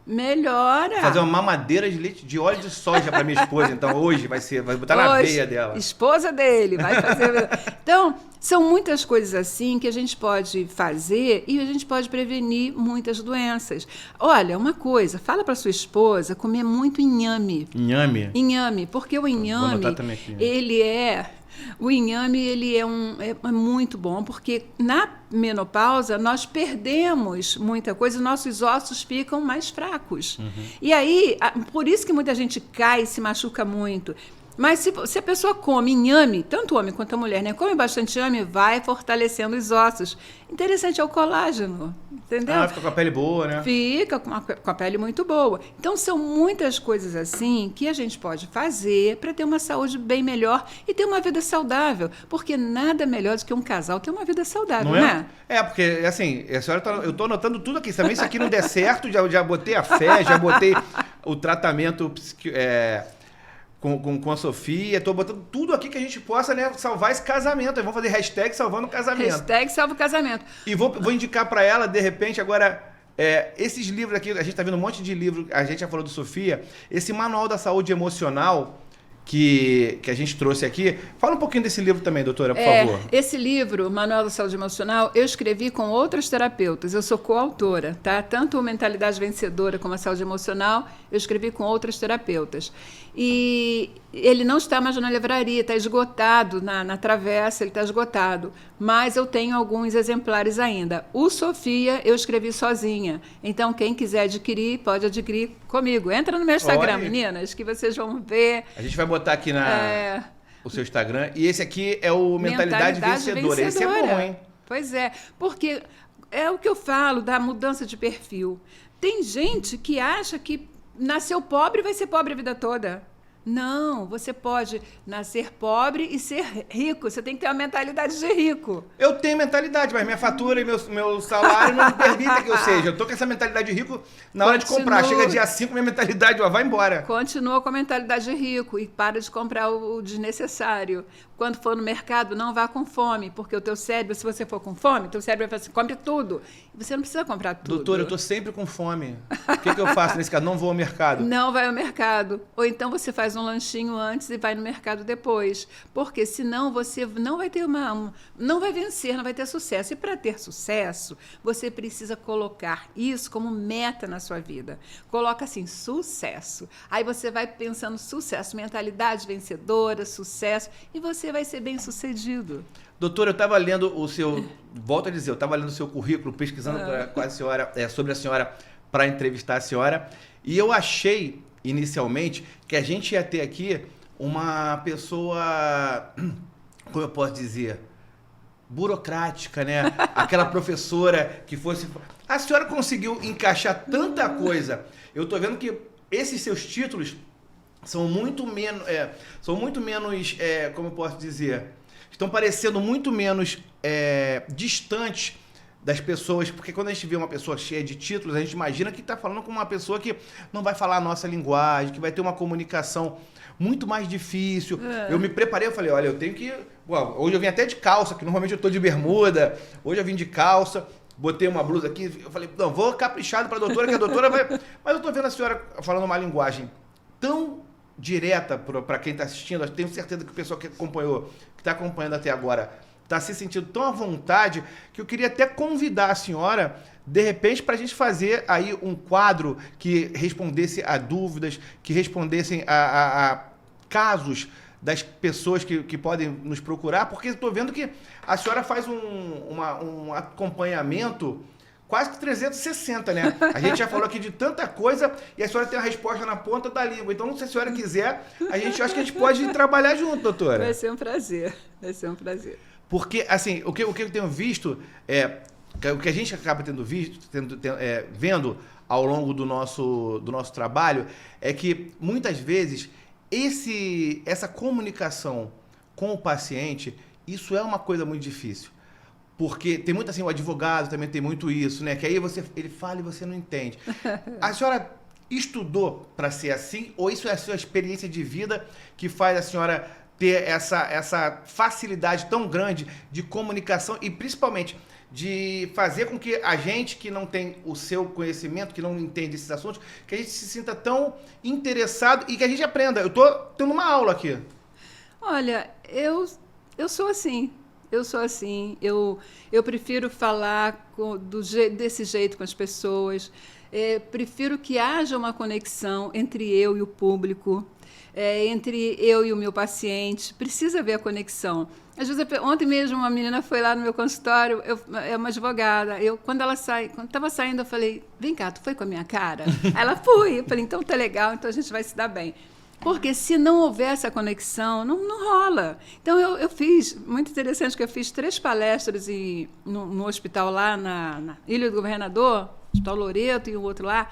Melhora. Fazer uma mamadeira de leite de óleo de soja para minha esposa, então hoje vai botar na veia dela. Esposa dele, vai fazer. Então, são muitas coisas assim que a gente pode fazer e a gente pode prevenir muitas doenças. Olha, uma coisa, fala para sua esposa comer muito inhame. Inhame? Inhame, porque o inhame, o inhame ele é muito bom, porque na menopausa nós perdemos muita coisa, nossos ossos ficam mais fracos. E aí, por isso que muita gente cai e se machuca muito. Mas se a pessoa come inhame, tanto o homem quanto a mulher, né? Come bastante inhame, vai fortalecendo os ossos. Interessante é o colágeno, entendeu? Fica com a pele boa, né? Fica com a pele muito boa. Então, são muitas coisas assim que a gente pode fazer para ter uma saúde bem melhor e ter uma vida saudável. Porque nada melhor do que um casal ter uma vida saudável, não é? Né? Porque, assim, a senhora eu tô anotando tudo aqui. Também se aqui não der certo, já botei a fé, já botei o tratamento com a Sofia, tô botando tudo aqui que a gente possa, né, salvar esse casamento. Vamos fazer hashtag salvando o casamento. Hashtag salva o casamento. E vou indicar para ela, de repente, agora, esses livros aqui, a gente tá vendo um monte de livro, a gente já falou do Sofia, esse Manual da Saúde Emocional que a gente trouxe aqui. Fala um pouquinho desse livro também, doutora, por favor. Esse livro, Manual da Saúde Emocional, eu escrevi com outras terapeutas. Eu sou coautora, tá? Tanto o Mentalidade Vencedora como a Saúde Emocional, eu escrevi com outras terapeutas. E ele não está mais na livraria, está esgotado, na Travessa, ele está esgotado. Mas eu tenho alguns exemplares ainda. O Sofia, eu escrevi sozinha. Então, quem quiser adquirir, pode adquirir comigo. Entra no meu Instagram, meninas, que vocês vão ver. A gente vai botar aqui o seu Instagram. E esse aqui é o Mentalidade Vencedora. Esse é bom, hein? Pois é, porque é o que eu falo da mudança de perfil. Tem gente que acha que nasceu pobre e vai ser pobre a vida toda. Não, você pode nascer pobre e ser rico. Você tem que ter uma mentalidade de rico. Eu tenho mentalidade, mas minha fatura e meu salário não permitem que eu seja. Eu tô com essa mentalidade de rico na hora de comprar. Chega dia 5, minha mentalidade, vai embora. Continua com a mentalidade de rico e para de comprar o desnecessário. Quando for no mercado, não vá com fome, porque o teu cérebro, se você for com fome, teu cérebro vai falar assim, compre tudo. E você não precisa comprar tudo. Doutora, eu tô sempre com fome. O que eu faço nesse caso? Não vou ao mercado. Não vai ao mercado. Ou então você faz um lanchinho antes e vai no mercado depois. Porque senão você não vai ter não vai vencer, não vai ter sucesso. E para ter sucesso, você precisa colocar isso como meta na sua vida. Coloca assim, sucesso. Aí você vai pensando sucesso, mentalidade vencedora, sucesso, e você vai ser bem sucedido. Doutora, eu estava lendo volto a dizer, eu estava lendo o seu currículo, pesquisando com a senhora, sobre a senhora, para entrevistar a senhora, e eu achei, inicialmente, que a gente ia ter aqui uma pessoa, como eu posso dizer, burocrática, né? Aquela professora que fosse... A senhora conseguiu encaixar tanta coisa. Eu estou vendo que esses seus títulos são muito menos, como eu posso dizer, estão parecendo muito menos distantes das pessoas, porque quando a gente vê uma pessoa cheia de títulos, a gente imagina que está falando com uma pessoa que não vai falar a nossa linguagem, que vai ter uma comunicação muito mais difícil. Eu me preparei, eu falei, olha, eu tenho que... Bom, hoje eu vim até de calça, que normalmente eu estou de bermuda, hoje eu vim de calça, botei uma blusa aqui, eu falei, não, vou caprichado para a doutora, que a doutora vai... Mas eu estou vendo a senhora falando uma linguagem tão direta para quem está assistindo, eu tenho certeza que o pessoal que acompanhou, que está acompanhando até agora, está se sentindo tão à vontade, que eu queria até convidar a senhora, de repente, para a gente fazer aí um quadro que respondesse a dúvidas, que respondessem a casos das pessoas que podem nos procurar, porque estou vendo que a senhora faz um acompanhamento quase que 360, né? A gente já falou aqui de tanta coisa e a senhora tem a resposta na ponta da língua. Então, se a senhora quiser, acho que a gente pode trabalhar junto, doutora. Vai ser um prazer, vai ser um prazer. Porque, assim, o que eu tenho visto, o que a gente acaba vendo ao longo do nosso trabalho, é que, muitas vezes, essa comunicação com o paciente, isso é uma coisa muito difícil. Porque tem muito assim, o advogado também tem muito isso, né? Que aí ele fala e você não entende. A senhora estudou para ser assim? Ou isso é a sua experiência de vida que faz a senhora ter essa facilidade tão grande de comunicação e principalmente de fazer com que a gente que não tem o seu conhecimento, que não entende esses assuntos, que a gente se sinta tão interessado e que a gente aprenda. Eu tô tendo uma aula aqui. Olha, eu sou assim. Eu sou assim. Eu prefiro falar desse jeito com as pessoas. Prefiro que haja uma conexão entre eu e o público, entre eu e o meu paciente. Precisa haver a conexão. Às vezes, ontem mesmo uma menina foi lá no meu consultório, é uma advogada. Quando estava saindo, eu falei, vem cá, tu foi com a minha cara? Aí ela foi. Eu falei, então tá legal, então a gente vai se dar bem. Porque se não houver essa conexão, não rola. Então, eu fiz, muito interessante, que eu fiz 3 palestras no hospital lá na Ilha do Governador, Hospital Loreto e o outro lá.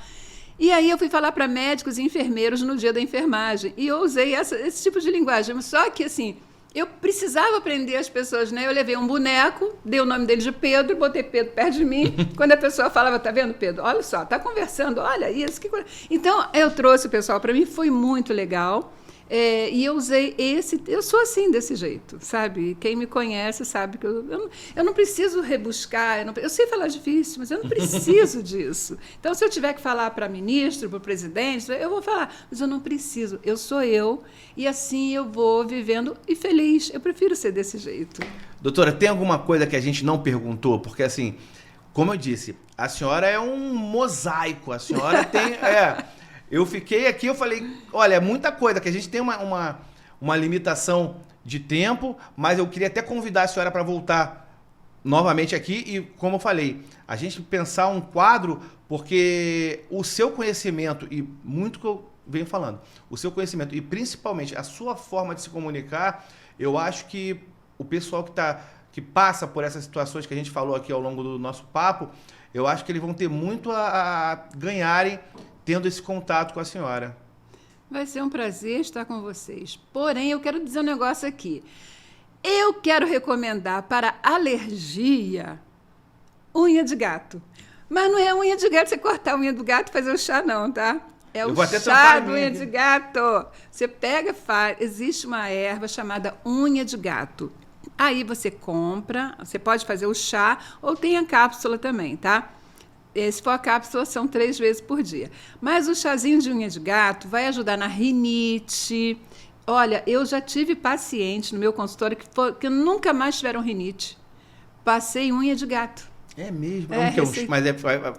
E aí eu fui falar para médicos e enfermeiros no dia da enfermagem. E eu usei esse tipo de linguagem. Só que, assim, eu precisava aprender as pessoas, né? Eu levei um boneco, dei o nome dele de Pedro, botei Pedro perto de mim. Quando a pessoa falava, tá vendo, Pedro? Olha só, tá conversando, olha isso. Que coisa. Então, eu trouxe o pessoal para mim, foi muito legal. E eu usei eu sou assim, desse jeito, sabe? Quem me conhece sabe que eu não preciso rebuscar, eu sei falar difícil, mas eu não preciso disso. Então, se eu tiver que falar para ministro, para o presidente, eu vou falar, mas eu não preciso, eu sou eu, e assim eu vou vivendo e feliz. Eu prefiro ser desse jeito. Doutora, tem alguma coisa que a gente não perguntou? Porque, assim, como eu disse, a senhora é um mosaico, a senhora tem... Eu fiquei aqui, eu falei, olha, é muita coisa, que a gente tem uma limitação de tempo, mas eu queria até convidar a senhora para voltar novamente aqui e, como eu falei, a gente pensar um quadro, porque o seu conhecimento, e muito que eu venho falando, o seu conhecimento e principalmente a sua forma de se comunicar, eu acho que o pessoal que passa por essas situações que a gente falou aqui ao longo do nosso papo, eu acho que eles vão ter muito a ganharem tendo esse contato com a senhora. Vai ser um prazer estar com vocês. Porém, eu quero dizer um negócio aqui. Eu quero recomendar para alergia unha de gato. Mas não é unha de gato, você cortar a unha do gato e fazer o chá, não, tá? É o chá da unha de gato. Você pega, faz. Existe uma erva chamada unha de gato. Aí você compra, você pode fazer o chá ou tem a cápsula também, tá? Se for a cápsula, são 3 vezes por dia. Mas o chazinho de unha de gato vai ajudar na rinite. Olha, eu já tive pacientes no meu consultório que nunca mais tiveram rinite. Passei unha de gato. É mesmo? Mas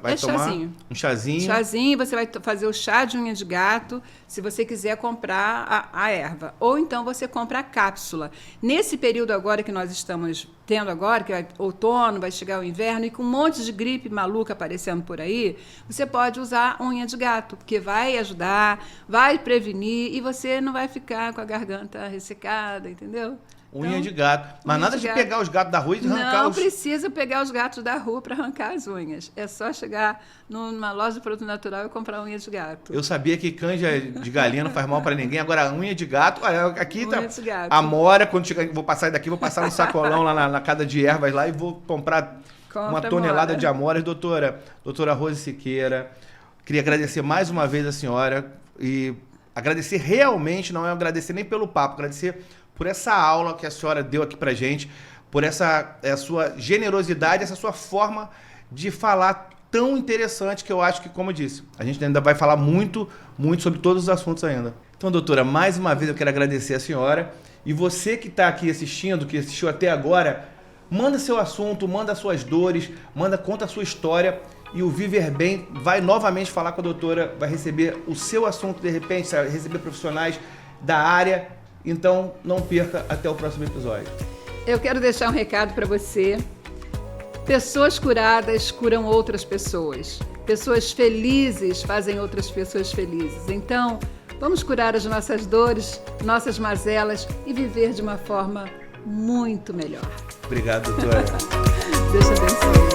vai tomar chazinho. Um chazinho? Chazinho, você vai fazer o chá de unha de gato, se você quiser comprar a erva. Ou então você compra a cápsula. Nesse período agora que nós estamos tendo agora, que é outono, vai chegar o inverno, e com um monte de gripe maluca aparecendo por aí, você pode usar unha de gato, porque vai ajudar, vai prevenir, e você não vai ficar com a garganta ressecada, entendeu? Unha de gato. Mas nada de pegar os gatos da rua e arrancar Não precisa pegar os gatos da rua para arrancar as unhas. É só chegar numa loja de produto natural e comprar unha de gato. Eu sabia que canja de galinha não faz mal para ninguém. Agora, a unha de gato... Olha, aqui tá... de gato. A Mora, quando chegar, vou passar daqui, vou passar no sacolão lá na casa de ervas lá e vou comprar uma tonelada de amoras. Doutora Rose Siqueira, queria agradecer mais uma vez a senhora e agradecer realmente, não é agradecer nem pelo papo, agradecer por essa aula que a senhora deu aqui pra gente, por essa sua generosidade, essa sua forma de falar tão interessante, que eu acho que, como eu disse, a gente ainda vai falar muito, muito sobre todos os assuntos ainda. Então, doutora, mais uma vez eu quero agradecer a senhora, e você que está aqui assistindo, que assistiu até agora, manda seu assunto, manda suas dores, conta a sua história, e o Viver Bem vai novamente falar com a doutora, vai receber o seu assunto de repente, vai receber profissionais da área. Então, não perca até o próximo episódio. Eu quero deixar um recado para você. Pessoas curadas curam outras pessoas. Pessoas felizes fazem outras pessoas felizes. Então, vamos curar as nossas dores, nossas mazelas e viver de uma forma muito melhor. Obrigado, doutora. Deus te abençoe.